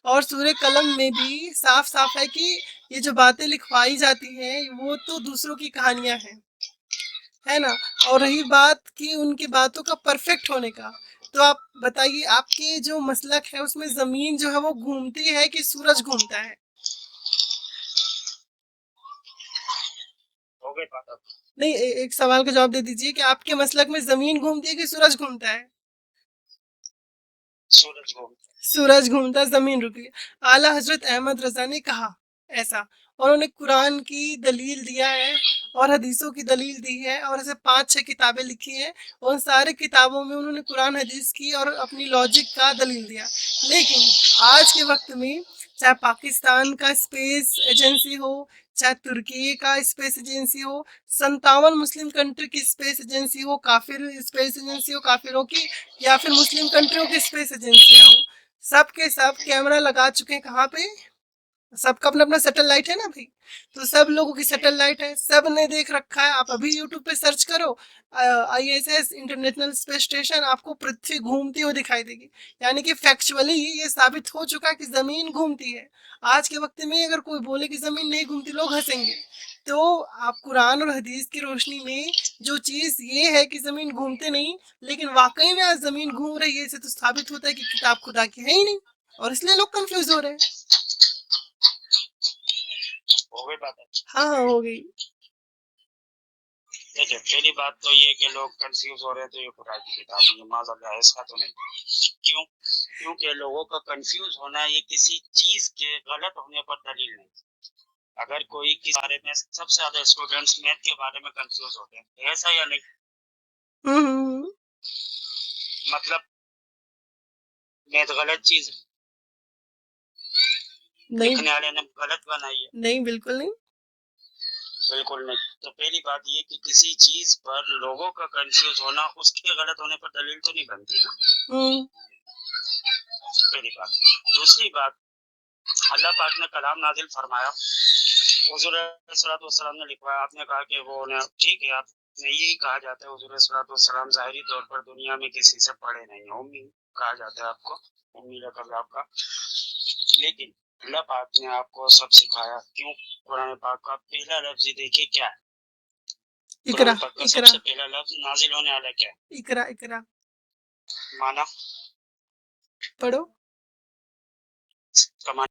और सूर्य कलम में भी साफ साफ है कि ये जो बातें लिखवाई जाती हैं वो तो दूसरों की कहानियां हैं, है ना। और रही बात कि उनकी बातों का परफेक्ट होने का, तो आप बताइए, आपके जो मसलक है उसमें जमीन जो है वो घूमती है कि सूरज घूमता है? हो गई बात अब। नहीं, एक सवाल का जवाब दे दीजिए कि आपके मसलक में जमीन घूमती है कि सूरज घूमता है? सूरज को सूरज घूमता, जमीन रुकी। आला हजरत अहमद रजा ने कहा ऐसा, और उन्होंने कुरान की दलील दिया है और हदीसों की दलील दी है, और ऐसे 5-6 किताबें लिखी हैं। उन सारे किताबों में उन्होंने कुरान हदीस की और अपनी लॉजिक का दलील दिया। लेकिन आज के वक्त में चाहे पाकिस्तान का स्पेस एजेंसी हो, चाहे तुर्की का स्पेस एजेंसी हो, 57 मुस्लिम कंट्री की स्पेस एजेंसी हो, काफिर स्पेस एजेंसी हो काफिरों की, या फिर मुस्लिम कंट्रियों की स्पेस एजेंसियां हो, सब के सब कैमरा लगा चुके हैं। कहाँ पे? सबका अपना अपना सैटेलाइट है ना भाई। तो सब लोगों की सैटेलाइट है, सब ने देख रखा है। आप अभी यूट्यूब पे सर्च करो, ISS इंटरनेशनल स्पेस स्टेशन, आपको पृथ्वी घूमती हुई दिखाई देगी। यानी कि फैक्चुअली ये साबित हो चुका है कि जमीन घूमती है। आज के वक्त में अगर कोई बोले कि जमीन नहीं घूमती, लोग हंसेंगे। तो आप कुरान और हदीस की रोशनी में जो चीज ये है कि जमीन घूमते नहीं, लेकिन वाकई में आज जमीन घूम रही है, इससे तो साबित होता है कि किताब खुदा की है ही नहीं, और इसलिए लोग कंफ्यूज हो रहे हैं। हो गई बात अब। हाँ हाँ, हो गई। देखिए पहली बात तो ये कि लोग कंफ्यूज हो रहे हैं, तो ये खुदा की किताब है, माज़अल्लाह ऐसा तो नहीं। क्यों? क्योंकि लोगों का कंफ्यूज होना ये किसी चीज के गलत होने पर दलील नहीं। अगर कोई किस बारे में, सबसे ज्यादा स्टूडेंट्स मैथ के बारे में कंफ्यूज होते हैं, ऐसा या नहीं? हम्म। मतलब मैथ गलत चीज है, नहीं लिखने वाले ने गलत बनाई है? नहीं, बिल्कुल नहीं। बिल्कुल नहीं। तो पहली बात ये कि किसी चीज पर लोगों का कंफ्यूज होना उसके गलत होने पर दलील तो नहीं बनती ना। पहली बात। दूसरी बात, अल्लाह पाक ने कलाम नाजिल फरमाया, हुजूर सल्लल्लाहु अलैहि वसल्लम ने लिखवाया, आपने कहा कि वो ने ठीक है, आपने यही कहा जाता है हुजूर सल्लल्लाहु अलैहि वसल्लम ज़ाहिरी तौर पर दुनिया में किसी से पढ़े नहीं है, उम्मी कहा जाता है आपको, उम्मी लक़ब आपका। लेकिन अल्लाह पाक ने आपको सब सिखाया। क्यों? कुरान पाक का पहला लफ्ज ही देखिए क्या है। इकरा, कुरान पाक का इकरा, सबसे पहला लफ्ज नाजिल होने वाला क्या है? इकरा, इकरा। माना पढ़ो, कमा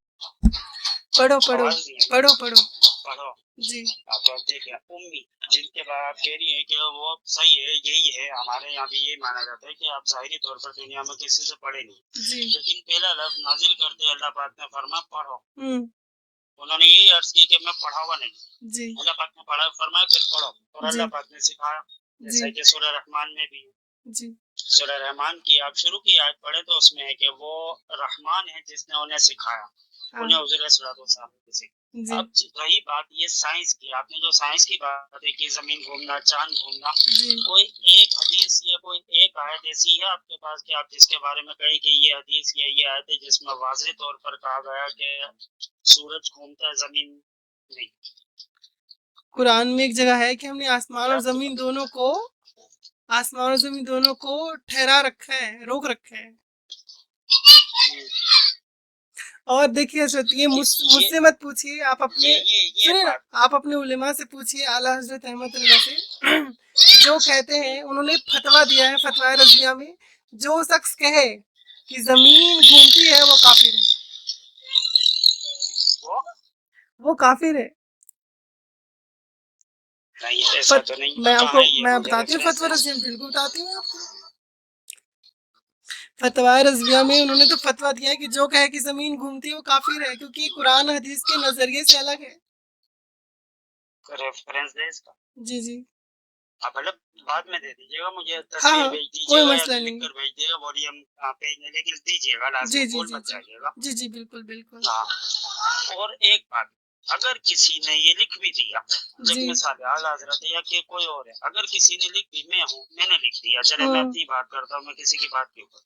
पढ़ो, पढ़ो, आवाज नहीं आई। पढ़ो, पढ़ो। पढ़ो। जी। आप अब देखिए उम्मी, जिनके बाद आप कह रही है कि वो सही है, यही है, हमारे यहाँ भी यही माना जाता है कि आप जाहिरी तौर पर दुनिया में किसी से पढ़े नहीं। जी। लेकिन पहला लफ्ज नाजिल करते अल्लाह पाक ने फरमाया पढ़ो। उन्होंने यही अर्ज की कि मैं पढ़ा हुआ नहीं। जी। अल्लाह पाक ने पढ़ा फरमाया फिर पढ़ो, और जी। अल्लाह पाक ने सिखाया। जैसा जी। कि सूरह रहमान में भी है। जी। सूरह रहमान की आप शुरू की आयत पढ़े तो उसमें है कि वो रहमान है जिसने उन्हें सिखाया, उन्हें हुजूर सल्लल्लाहु अलैहि वसल्लम ने सिखाया। जी। अब रही बात ये साइंस की, आपने जो साइंस की बात है कि जमीन घूमना, चांद घूमना, जी। कोई एक हदीस या कोई एक आयत ऐसी है आपके पास कि आप जिसके बारे में कहें कि ये हदीस या ये आयत है जिसमें वाज़ेह तौर पर कहा गया कि सूरज घूमता है, जमीन नहीं? कुरान में एक जगह है कि हमने आसमान और आपके जमीन पास दोनों को, आसमान और जमीन दोनों को ठहरा रखा है, रोक रखा है। और देखिए हजरत, ये मुझसे मत पूछिए, आप अपने सुनिए ना, बात आप अपने उलेमा से पूछिए, आला हजरत अहमदुल्लाह से जो कहते हैं, उन्होंने फतवा दिया है फतवा रज़िया में, जो शख्स कहे कि जमीन घूमती है वो काफिर है, वो काफिर है। नहीं, ऐसा तो नहीं। कहाँ है ये? मैं मुझे बताती हूँ रेफरेंस फतवा दें। रज़िया में, बिल्कुल बताती हूँ आपको। फतवा रज़विया में उन्होंने तो फतवा दिया है कि जो कहे कि जमीन घूमती है वो काफिर है, क्योंकि कुरान हदीस के नजरिए से अलग है। रेफरेंस दे इसका। जी जी। आप मतलब बाद में दे दीजिएगा, मुझे हाँ तस्वीर हाँ, भेज कोई दीजिएगा या मसला लिख नहीं। कर भेज दीजिएगा, वॉल्यूम पेज में लेकिन दीजिएगा, लास्ट जी में जी भूल जी मत जी जाइएगा। जी जी, बिल्कुल बिल्कुल। हाँ, और एक बात, अगर किसी ने ये लिख भी दिया, एक जी। मिसाल है, आला हजरत है या कि कोई और है, अगर किसी ने लिख दी, मैं हूँ, मैंने लिख दिया, चले मैं अपनी बात करता हूँ, मैं किसी की बात के ऊपर,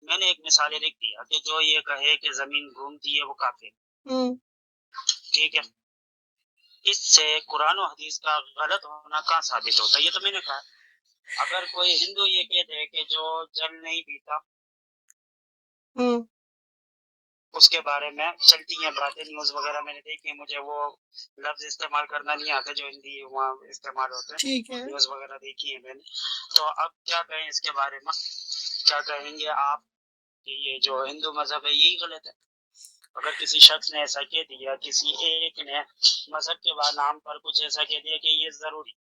मैंने एक मिसाल लिख दिया कि जो ये कहे कि जमीन घूमती है वो काफिर, ठीक है, इससे कुरान और हदीस का गलत होना कहाँ साबित होता है? ये तो मैंने कहा। अगर कोई हिंदू ये कहते हैं कि जो जल नहीं पीता, उसके बारे में चलती हैं बातें, न्यूज वगैरह मैंने देखी, मुझे वो लफ्ज इस्तेमाल करना नहीं आता जो हिंदी वहाँ इस्तेमाल होते हैं, ठीक है। न्यूज वगैरह देखी है मैंने। तो अब क्या कहें इसके बारे में? क्या कहेंगे आप कि ये जो हिंदू मजहब है यही गलत है? अगर किसी शख्स ने ऐसा कह दिया, किसी एक ने मजहब के बाद नाम पर कुछ ऐसा कह दिया कि ये जरूरी,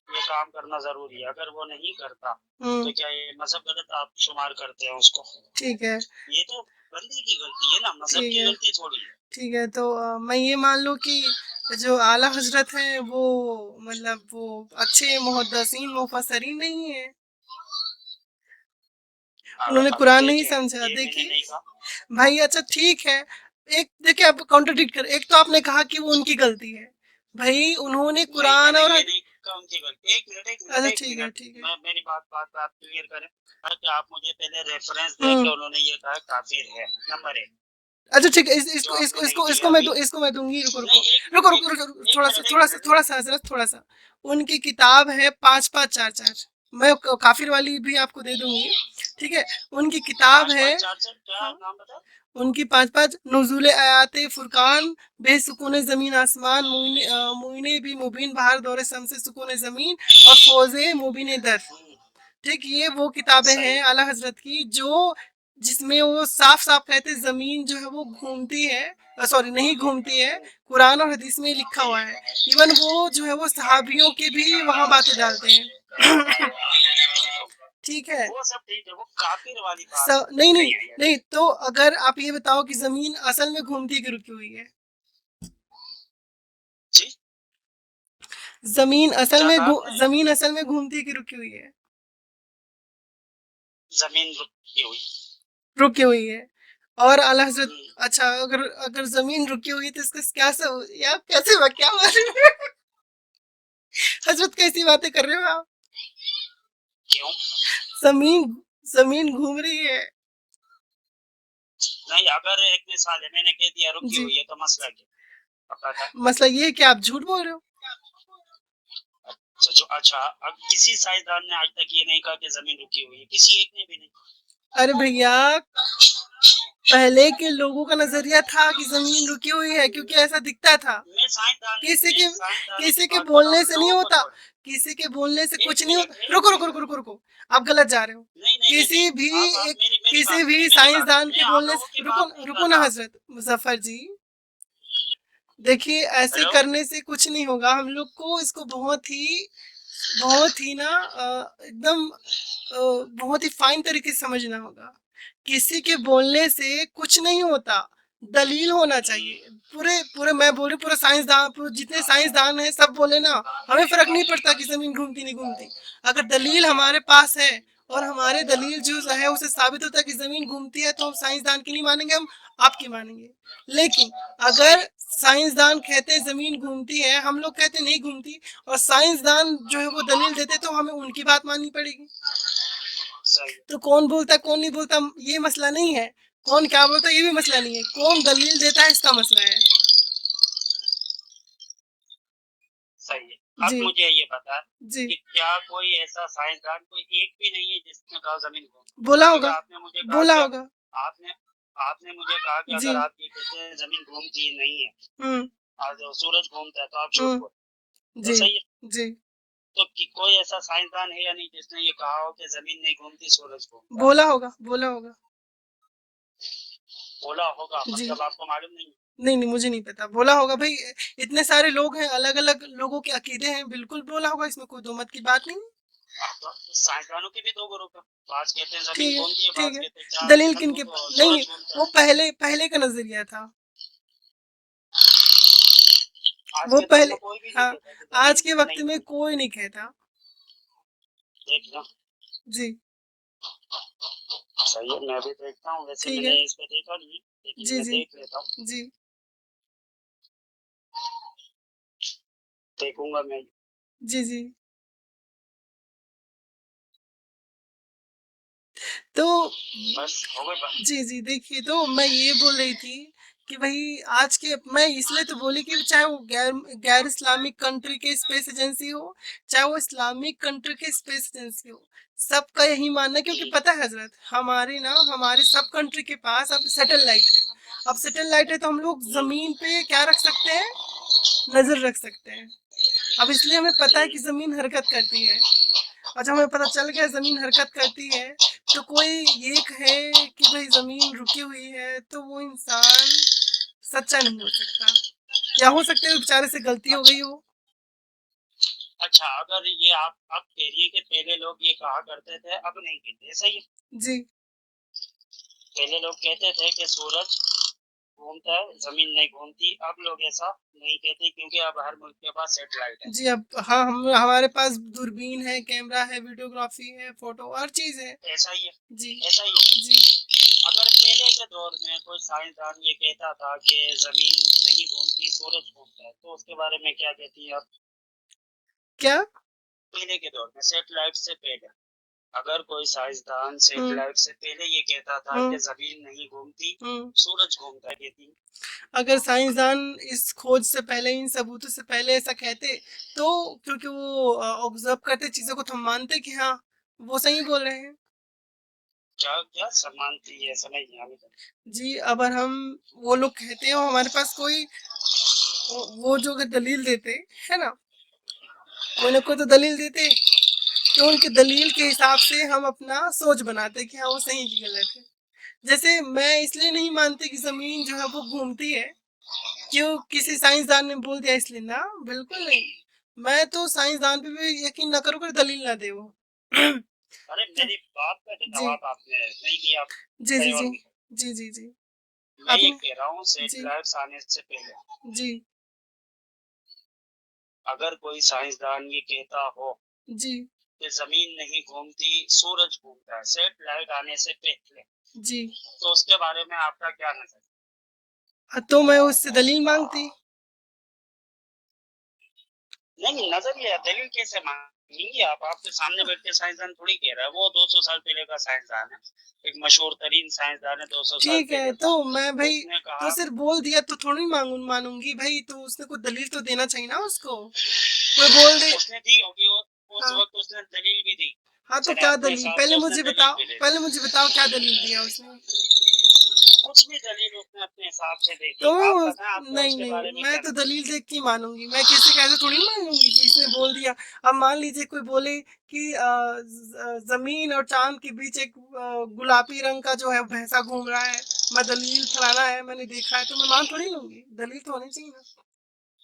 ये काम करना जरूरी है, अगर वो नहीं करता तो क्या ये मजहब गलत आप शुमार करते हैं उसको? ठीक है। ये तो बंदे की गलती है ना, मजहब की गलती थोड़ी है। ठीक है, तो मैं ये मान लूँ कि जो आला हजरत हैं वो, मतलब वो अच्छे मुहद्दिसीन मुफस्सिरीन नहीं है, उन्होंने कुरान नहीं समझा। देखिए भाई, अच्छा ठीक है, एक देखिए आप कॉन्ट्रडिक्ट कर, एक तो आपने कहा कि वो उनकी गलती है, भाई उन्होंने कुरान और उनकी गलती। एक मिनट, अच्छा ठीक है, ठीक है। मैं मेरी बात आप क्लियर करें। कि आप मुझे पहले रेफरेंस दें कि उन्होंने ये कहा काफिर है, नंबर एक। अच्छा ठीक है, इसको मैं दूंगी। रुको रुको रुको रुको, थोड़ा सा हजरत, थोड़ा सा। उनकी किताब है 5-5-4-4, मैं काफिर वाली भी आपको दे दूंगी, ठीक है। उनकी किताब है, उनकी 5-5 नुज़ूल आयात फुरकान, बेसुकून ज़मीन आसमान, मुइने भी मुबीन बहार दौरे शम से सुकून ज़मीन, और फौज़े मुबीन दर, ठीक। ये वो किताबें हैं आला हजरत की जो जिसमें वो साफ साफ कहते हैं जमीन जो है वो घूमती है, सॉरी नहीं घूमती है, कुरान और हदीस में लिखा हुआ है। इवन वो जो है वो सहाबियों की भी वहां बातें डालते हैं। ठीक है। वो सब ठीक है, वो काफिर वाली बात नहीं नहीं नहीं है। नहीं, तो अगर आप ये बताओ कि जमीन असल में घूमती कि रुकी हुई है? जी, क्या कहा आपने? जमीन असल में घूमती कि रुकी हुई है? जमीन रुकी हुई। रुकी हुई है। और आला हजरत, हम्म, अच्छा अगर अगर जमीन रुकी हुई है तो इसका क्या सब या कैसे क्या बात है? हजरत कैसी बातें कर रहे हो आप? क्यों? जमीन जमीन घूम रही है। नहीं, अगर एक मिसाल है, मैंने कह दिया रुकी जी, हुई है, तो मसला क्या पता था? मसला ये है कि आप झूठ बोल रहे हो। अच्छा, अब किसी साइंसदान ने आज तक ये नहीं कहा कि जमीन रुकी हुई है, किसी एक ने भी नहीं। अरे भैया, पहले के लोगों का नजरिया था कि जमीन रुकी हुई है क्योंकि ऐसा दिखता था। मैं साइंसदान किसी मैं के साइंसदानों की किसी के बात कर रहा बोलने हूँ, से नहीं लोगों को होता। छोड़। किसी के बोलने से एक कुछ नहीं मिनट, होता। एक रुको रुको मिनट। रुको रुको रुको, आप गलत जा रहे हो। नहीं नहीं नहीं नहीं, किसी भी आप एक मेरी मेरी किसी बात भी सुनिए, मेरी बात साइंसदान के सुनिए, आप बोलने लोगों की से, रुको बात नहीं रुको कर ना रहा। हजरत मुजफ्फर जी, देखिए ऐसे हेलो। करने से कुछ नहीं होगा। हम लोग को इसको बहुत ही ना एकदम बहुत ही फाइन तरीके से समझना होगा। किसी के बोलने से कुछ नहीं होता, दलील होना चाहिए। पूरे पूरे मैं बोल रही हूँ, पूरे साइंसदान, पूरे जितने साइंसदान हैं सब बोले ना, हमें फर्क नहीं पड़ता कि जमीन घूमती नहीं घूमती। अगर दलील हमारे पास है और हमारे दलील जो है उसे साबित होता है कि जमीन घूमती है, तो हम साइंसदान की नहीं मानेंगे, हम आपकी मानेंगे। लेकिन सही अगर है, साइंसदान कहते हैं जमीन घूमती है, हम लोग कहते हैं नहीं घूमती, और साइंसदान जो है वो दलील देते, तो हमें उनकी बात माननी पड़ेगी। सही है, तो कौन बोलता है कौन नहीं बोलता ये मसला नहीं है, कौन क्या बोलता है ये भी मसला नहीं है, कौन दलील देता है इसका मसला है। सही है। अब जी मुझे ये बता जी, कि क्या कोई ऐसा साइंसदान कोई एक भी नहीं है जिसने कहा जमीन घूमती है? बोला क्योंकि होगा, आपने मुझे कहा बोला कि होगा। आपने आपने मुझे कहा कि जी, अगर आप ये कहते हैं जमीन घूमती नहीं है, हम्म आज सूरज घूमता है, तो आप झूठ बोल। हम्म, जी ऐसा ही है। जी, तो कोई ऐसा साइंसदान है या नहीं जिसने ये कहा हो कि जमीन नहीं घूमती, सूरज घूमता है? बोला होगा, बोला होगा। बोला होगा जी, मतलब आपको मालूम नहीं? नहीं नहीं मुझे नहीं पता, बोला होगा भाई। इतने सारे लोग हैं, अलग अलग लोगों के अकीदे हैं, बिल्कुल बोला होगा, इसमें कोई दो मत की बात नहीं। तो साइंसदानों के भी दो ग्रुप है, बाज कहते हैं जमीन ठीक है, घूमती है, ठीक बाज है। कहते हैं चांद दलील किन के नहीं नहीं, सूरज घूमता वो है। पहले पहले का नजरिया था। आज वो के दौर पहले, में कोई भी नहीं हाँ, कहता कि आज जमीन के वक्त नहीं में घूमती। कोई नहीं कहता। देखना। जी, सही है, मैं भी देखता हूँ, वैसे ठीक है। मैंने इस पे देखा नहीं, लेकिन जी मैं जी देख लेता हूँ। जी देखूंगा मैं। जी जी, तो बस हो गई बात। जी जी, देखिए तो मैं ये बोल रही थी कि भाई आज के, मैं इसलिए तो बोली कि चाहे वो गैर गैर इस्लामिक कंट्री के स्पेस एजेंसी हो, चाहे वो इस्लामिक कंट्री के स्पेस एजेंसी हो, सबका यही मानना है। क्योंकि पता है हजरत, हमारे सब कंट्री के पास अब सैटेलाइट है। अब सैटेलाइट है तो हम लोग जमीन पे क्या रख सकते हैं, नजर रख सकते हैं। अब इसलिए हमें पता है कि जमीन हरकत करती है। और जब हमें पता चल गया जमीन हरकत करती है, तो कोई ये कहे कि भाई जमीन रुकी हुई है, तो वो इंसान सच्चा नहीं हो सकता। या हो सकता है बेचारे से गलती हो अच्छा गई हो। अच्छा, अगर ये आप कह रही है कि पहले लोग ये कहा करते थे, अब नहीं कहते, सही है? जी पहले लोग कहते थे कि सूरज घूमता है, जमीन नहीं घूमती। अब लोग ऐसा नहीं कहते क्योंकि अब हर मुल्क के पास सैटेलाइट है। जी, अब हाँ, हम हमारे पास दूरबीन है, कैमरा है, वीडियोग्राफी है, फोटो, हर चीज है। ऐसा ही है, जी ऐसा ही है। जी, अगर पहले के दौर में कोई साइंसदान ये कहता था कि जमीन नहीं घूमती, सूरज घूमता है, तो उसके बारे में क्या कहती है आप? क्या? पहले के दौर में, सेटेलाइट से पहले, अगर कोई साइंसदान हम्म सेटेलाइट से पहले ये कहता था कि हम्म जमीन नहीं घूमती, हम्म, सूरज घूमता है, कहती? अगर साइंसदान इस खोज से पहले, इन सबूतों से पहले ऐसा कहते, तो क्योंकि वो ऑब्जर्व करते चीजों को, तो हम मानते कि हाँ वो सही बोल रहे हैं। क्या क्या समानती है, समझ नहीं आती। जी, अगर हम, वो लोग कहते हैं और हमारे पास कोई वो जो अगर दलील देते है ना, कोई ना कोई तो दलील देते, तो उनके दलील के हिसाब से हम अपना सोच बनाते कि हाँ वो सही कि गलत है। जैसे मैं इसलिए नहीं मानती कि जमीन जो है वो घूमती है, क्यों किसी साइंसदान ने बोल दिया इसलिए ना, बिल्कुल नहीं। मैं तो साइंसदान पे भी यकीन ना करूँ, कोई दलील ना दे वो। अरे तो मेरी बात का जी जवाब आपने नहीं दिया, जी जी कहीं जी और भी। जी जी जी मैं ये आपने कह रहा हूँ जी सेटेलाइट्स आने से पहले जी अगर कोई साइंसदान ये कहता हो जी कि जमीन नहीं घूमती, सूरज घूमता है, सेटेलाइट आने से पहले, जी तो उसके बारे में आपका क्या नजर? तो मैं उससे दलील मांगती। नहीं, नजरिया दलील कैसे मांगेंगे आप? आपके सामने बैठ के साइंसदान थोड़ी कह रहा है, वो 200 साल पहले का साइंसदान है, एक मशहूर तरीन साइंसदान है 200 साल ठीक है, पहले तो का। मैं भाई, उसने तो कहा, सिर्फ बोल दिया तो थोड़ी मानूंगी भाई, तो उसने कोई दलील तो देना चाहिए ना उसको। कोई बोल दे। उसने दी होगी, उस हाँ वक्त उसने दलील भी दी, हाँ, तो चले क्या अपने दलील, हिसाब पहले से उसने मुझे दलील बताओ, भी दे दी। पहले मुझे बताओ क्या दलील दिया उसने। कुछ भी दलील उसने अपने हिसाब से दे दी, तो मैं आप वो, बताएं आपका नहीं उसके नहीं, बारे में मैं क्या तो नजर? दलील देख के ही मानूंगी, मैं किसी का ऐसे थोड़ी ना मान लूंगी कि इसने बोल दिया। अब मान लीजिए कोई बोले कि जमीन और चांद के बीच एक गुलाबी रंग का जो है भैंसा घूम रहा है, मैं दलील फलाना है, मैंने देखा है, तो मैं मान थोड़ी लूंगी, दलील तो होनी चाहिए ना।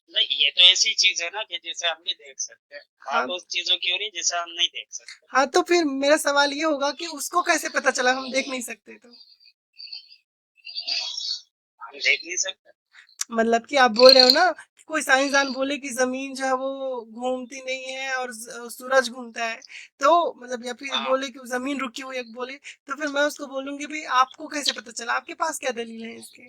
नहीं, ये तो ऐसी चीज है ना कि जिसे हम नहीं देख सकते, हाँ बात उस चीजों की हो रही है जिसे हम नहीं देख सकते। हाँ, तो फिर मेरा सवाल ये होगा कि उसको कैसे पता चला, हम देख नहीं सकते तो। हम देख नहीं सकते। मतलब कि आप बोल रहे हो ना कि कोई साइंसदान बोले कि जमीन जो है वो घूमती नहीं है और सूरज घूमता है, तो मतलब, या फिर हाँ, बोले कि जमीन रुकी हुई है बोले, तो फिर मैं उसको बोलूंगी भाई आपको कैसे पता चला, आपके पास क्या दलील है इसके।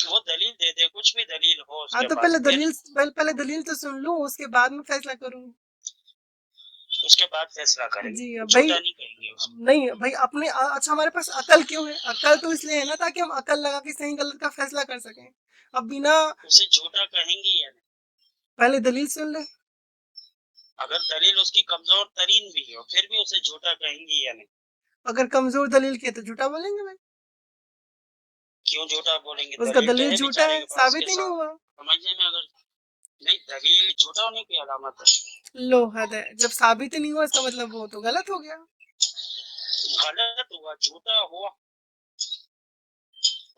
वो दलील दे दे, कुछ भी दलील हो हाँ, उसके तो पास, फिर पहले दलील तो सुन लूं, उसके बाद में फैसला करूंगी। उसके बाद फैसला जी करेंगे, भाई, झूठा नहीं कहेंगे उसको। नहीं भाई, अपने अच्छा, हमारे पास अकल क्यों है, अकल तो इसलिए है ना ताकि हम अकल लगा के सही गलत का फैसला कर सकें। अब बिना, उसे झूठा कहेंगे या नहीं? पहले दलील सुन ले। अगर दलील उसकी कमजोर तरीन भी हो, फिर भी उसे झूठा कहेंगे या नहीं? अगर कमजोर दलील की है तो झूठा बोलेंगे भाई, क्यों झूठा बोलेंगे? उसका दलील तो दलील है झूठा बेचारे है, के पास उसके साबित ही नहीं साथ, हुआ। समझने में अगर, नहीं, दलील झूठा होने की अलामत है। लो हद है, जब साबित ही नहीं हुआ इसका मतलब वो तो गलत हो गया। गलत हुआ, झूठा हुआ,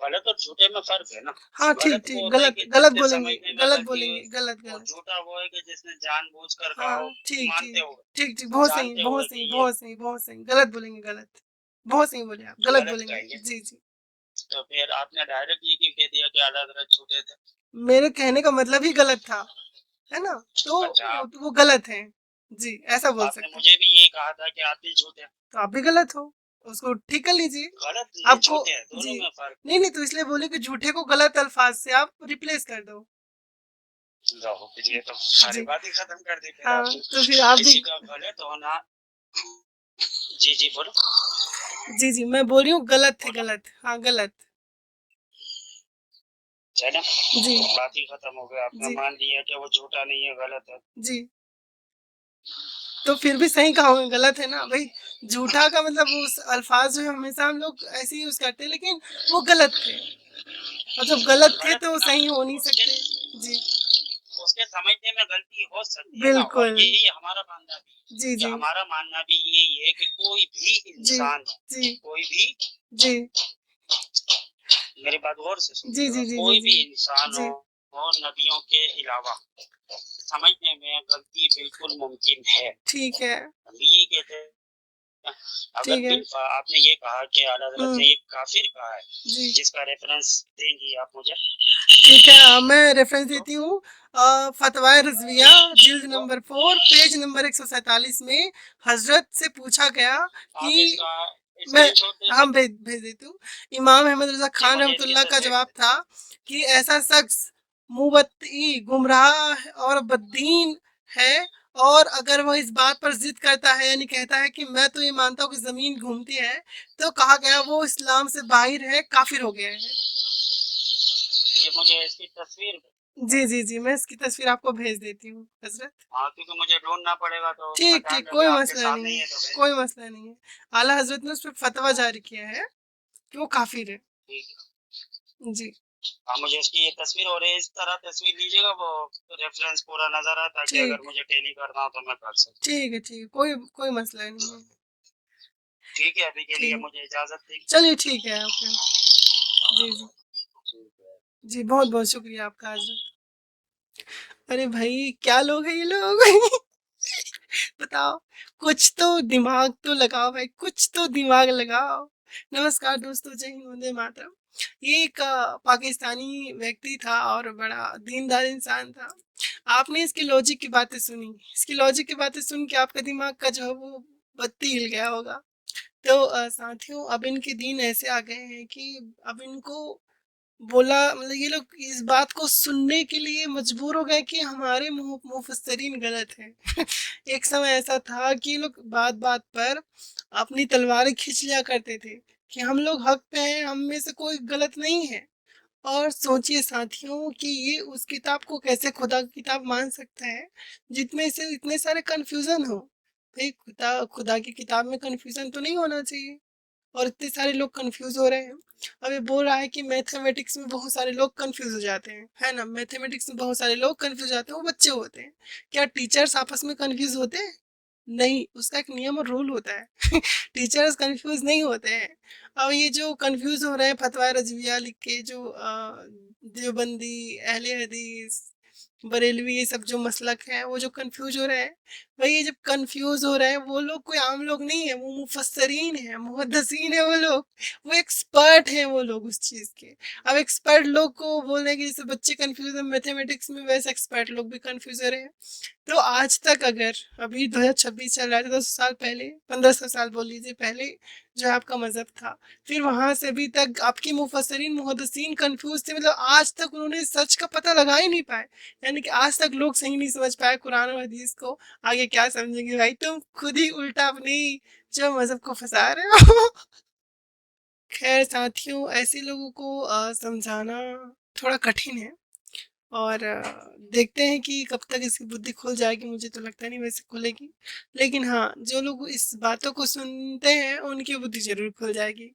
गलत और झूठे में फर्क है ना। हाँ ठीक गलत वो ठीक, होता है गलत कि गलत जिसने बोलेंगे, समझने में गलत गलती हुई, बोलेंगे, गलत और गलत। झूठा वो है कि जिसने जानबूझकर कहा हाँ हो, ठीक मानते ठीक हुए, ठीक ठीक, बहुत सही, जानते बहुत हुए सही, कि ये बहुत सही, बहुत सही, गलत बोलेंगे, गलत। बहुत सही बोले आप, गलत गलत बोलेंगे, कहेंगे। जी जी। तो फिर आपने डायरेक्ट ये क्यों कह दिया कि आला हजरत झूठे थे? मेरे कहने का मतलब ही गलत था, है ना, तो अच्छा, वो गलत है। जी, ऐसा बोल आपने सकते हैं। मुझे भी यही कहा था कि आप भी झूठे हैं। तो आप भी गलत हो, उसको ठीक कर लीजिए। गलत नहीं, आपको, झूठे हैं, जी, दोनों में फर्क नहीं नहीं, तो इसलिए बोले कि झूठे को गलत अल्फाज से आप रिप्लेस कर दो। है। जाओ फिर, ये तो सारी जी बात ही खत्म कर दी फिर हाँ, आपने। तो फिर आप भी, किसी का गलत होना, जी जी बोलो, जी जी, मैं बोल रही हूँ गलत थे, बोलो, गलत, हाँ गलत। है ना, जी बात ही खत्म हो गया, आपने जी मान लिया कि वो झूठा नहीं है, गलत है। जी, तो फिर भी सही कहा होंगे, गलत है ना भाई। झूठा का मतलब उस अल्फाज जो है हमेशा हम लोग ऐसे यूज करते हैं, लेकिन वो गलत थे, और जब गलत थे गलत तो है ना, सही हो नहीं उसके सकते। जी, उसके समझने में गलती हो सकती है ना, और बिल्कुल। यही हमारा मानना भी है। जी कि जी हमारा मानना भी यही है कि कोई भी जी इंसान हो, जी कोई भी, जी मेरी बात गौर से जी सुनिएगा, जी जी जी कोई जी भी इंसान जी, हो नबियों के अलावा समझने में गलती बिल्कुल मुमकिन है। ठीक है, हम भी ये कहते हैं। अगर ठीक है। आपने ये कहा कि आला हज़रत ने हुँ, ये काफिर कहा है, जी, जिसका रेफरेंस देंगी आप मुझे? ठीक है, मैं रेफ़रेंस तो देती हूँ। फ़तवाए रिज़विया, जिल्द तो नंबर 4, पेज नंबर 147 में हज़रत से पूछा गया आप कि, इसका मैं, स्क्रीनशॉट दे हाँ, सकते? भेज देती हूँ। इमाम अहमद रज़ा जी, खान मुझे इसकी रहमतुल्लाह का तस्वीर जवाब भेज। था कि ऐसा शख्स मुबत्तई, गुमराह और बद्दीन है, और अगर वह इस बात पर ज़िद करता है, यानी कहता है कि मैं तो ये मानता हूँ कि ज़मीन घूमती है, तो कहा गया वो इस्लाम से बाहिर है, काफ़िर हो गया है। ये मुझे इसकी तस्वीर भेज। जी, जी, जी, मैं इसकी तस्वीर आपको भेज देती हूँ, हज़रत। हाँ, क्योंकि मुझे ढूंढना पड़ेगा, तो उतना ठीक, टाइम ठीक, लगे, कोई आपके मसला सामने नहीं ही है, है तो भेज। कोई मसला नहीं है। आला हज़रत ने उस पे फ़तवा जारी किया है कि वो काफ़िर है। ठीक है। जी, हाँ, मुझे इसकी ये तस्वीर, और इस तरह तस्वीर लीजिएगा, वो रेफरेंस पूरा नजर आता, ताकि अगर ठीक, मुझे टेली करना हो तो मैं कर सकूँ। ठीक है, कोई कोई मसला नहीं है। ठीक है, अभी के लिए ठीक, मुझे इजाजत दीजिए। चलिए ठीक है, ओके। जी, जी। जी, बहुत-बहुत शुक्रिया आपका आज। अरे भाई, क्या लोग हैं ये लोग? बताओ, कुछ तो दिमाग तो लगाओ भाई, कुछ तो दिमाग लगाओ। नमस्कार दोस्तों, जय हिंद, वंदे मातरम। ये एक पाकिस्तानी व्यक्ति था और बड़ा दीनदार इंसान था। आपने इसकी लॉजिक की बातें सुनी, इसकी लॉजिक की बातें सुन के आपका दिमाग का जो है वो बत्ती हिल गया होगा। तो साथियों, अब इनके दिन ऐसे आ गए हैं कि अब इनको बोला, मतलब ये लोग इस बात को सुनने के लिए मजबूर हो गए कि हमारे मुफस्सरीन गलत हैं। एक समय ऐसा था कि ये लोग बात बात पर अपनी तलवारें खींच लिया करते थे कि हम लोग हक पे हैं, हम में से कोई गलत नहीं है। और सोचिए साथियों कि ये उस किताब को कैसे खुदा की किताब मान सकता है जिसमें से इतने सारे कन्फ्यूजन हो। भाई, खुदा खुदा की किताब में कन्फ्यूजन तो नहीं होना चाहिए, और इतने सारे लोग कंफ्यूज हो रहे हैं। अब ये बोल रहा है कि मैथमेटिक्स में बहुत सारे लोग कंफ्यूज हो जाते हैं, है ना? मैथमेटिक्स में बहुत सारे लोग कंफ्यूज हो जाते हैं, वो बच्चे होते हैं। क्या टीचर्स आपस में कंफ्यूज होते हैं? नहीं, उसका एक नियम और रूल होता है। टीचर्स कंफ्यूज नहीं होते हैं। अब ये जो कंफ्यूज हो रहे हैं फतवा रजविया लिख के, जो देवबंदी, अहले हदीस, बरेलवी, ये सब जो मसलक हैं, वो जो कंफ्यूज हो रहे हैं, भाई ये जब कंफ्यूज हो रहे हैं, वो लोग कोई आम लोग नहीं है, वो मुफस्सरीन है, मुहद्दिसीन है वो लोग। वो एक्सपर्ट हैं वो लोग उस चीज़ के। अब एक्सपर्ट लोग को बोल रहे हैं कि जैसे बच्चे कंफ्यूज है मैथमेटिक्स में, वैसे एक्सपर्ट लोग भी कंफ्यूज हो रहे हैं। तो आज तक, अगर अभी 2026 चल रहा है, तो 10 साल पहले, 1500 साल बोल लीजिए पहले, जो है आपका मजहब था, फिर वहां से अभी तक आपके मुफस्सरीन मुहद्दिसीन कंफ्यूज थे, मतलब आज तक उन्होंने सच का पता लगा ही नहीं पाए। यानी कि आज तक लोग सही नहीं समझ पाए कुरान और हदीस को। आगे क्या समझेंगे भाई, तुम खुद ही उल्टा अपनी जो मजहब को फंसा रहे हो। खैर साथियों, ऐसे लोगों को समझाना थोड़ा कठिन है, और देखते हैं कि कब तक इसकी बुद्धि खुल जाएगी। मुझे तो लगता नहीं वैसे खुलेगी, लेकिन हाँ, जो लोग इस बातों को सुनते हैं उनकी बुद्धि ज़रूर खुल जाएगी।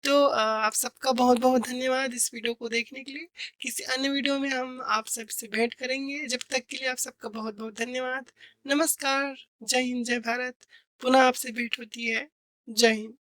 तो आप सबका बहुत बहुत धन्यवाद इस वीडियो को देखने के लिए। किसी अन्य वीडियो में हम आप सबसे भेंट करेंगे, जब तक के लिए आप सबका बहुत बहुत धन्यवाद। नमस्कार, जय हिंद, जय भारत। पुनः आपसे भेंट होती है। जय हिंद।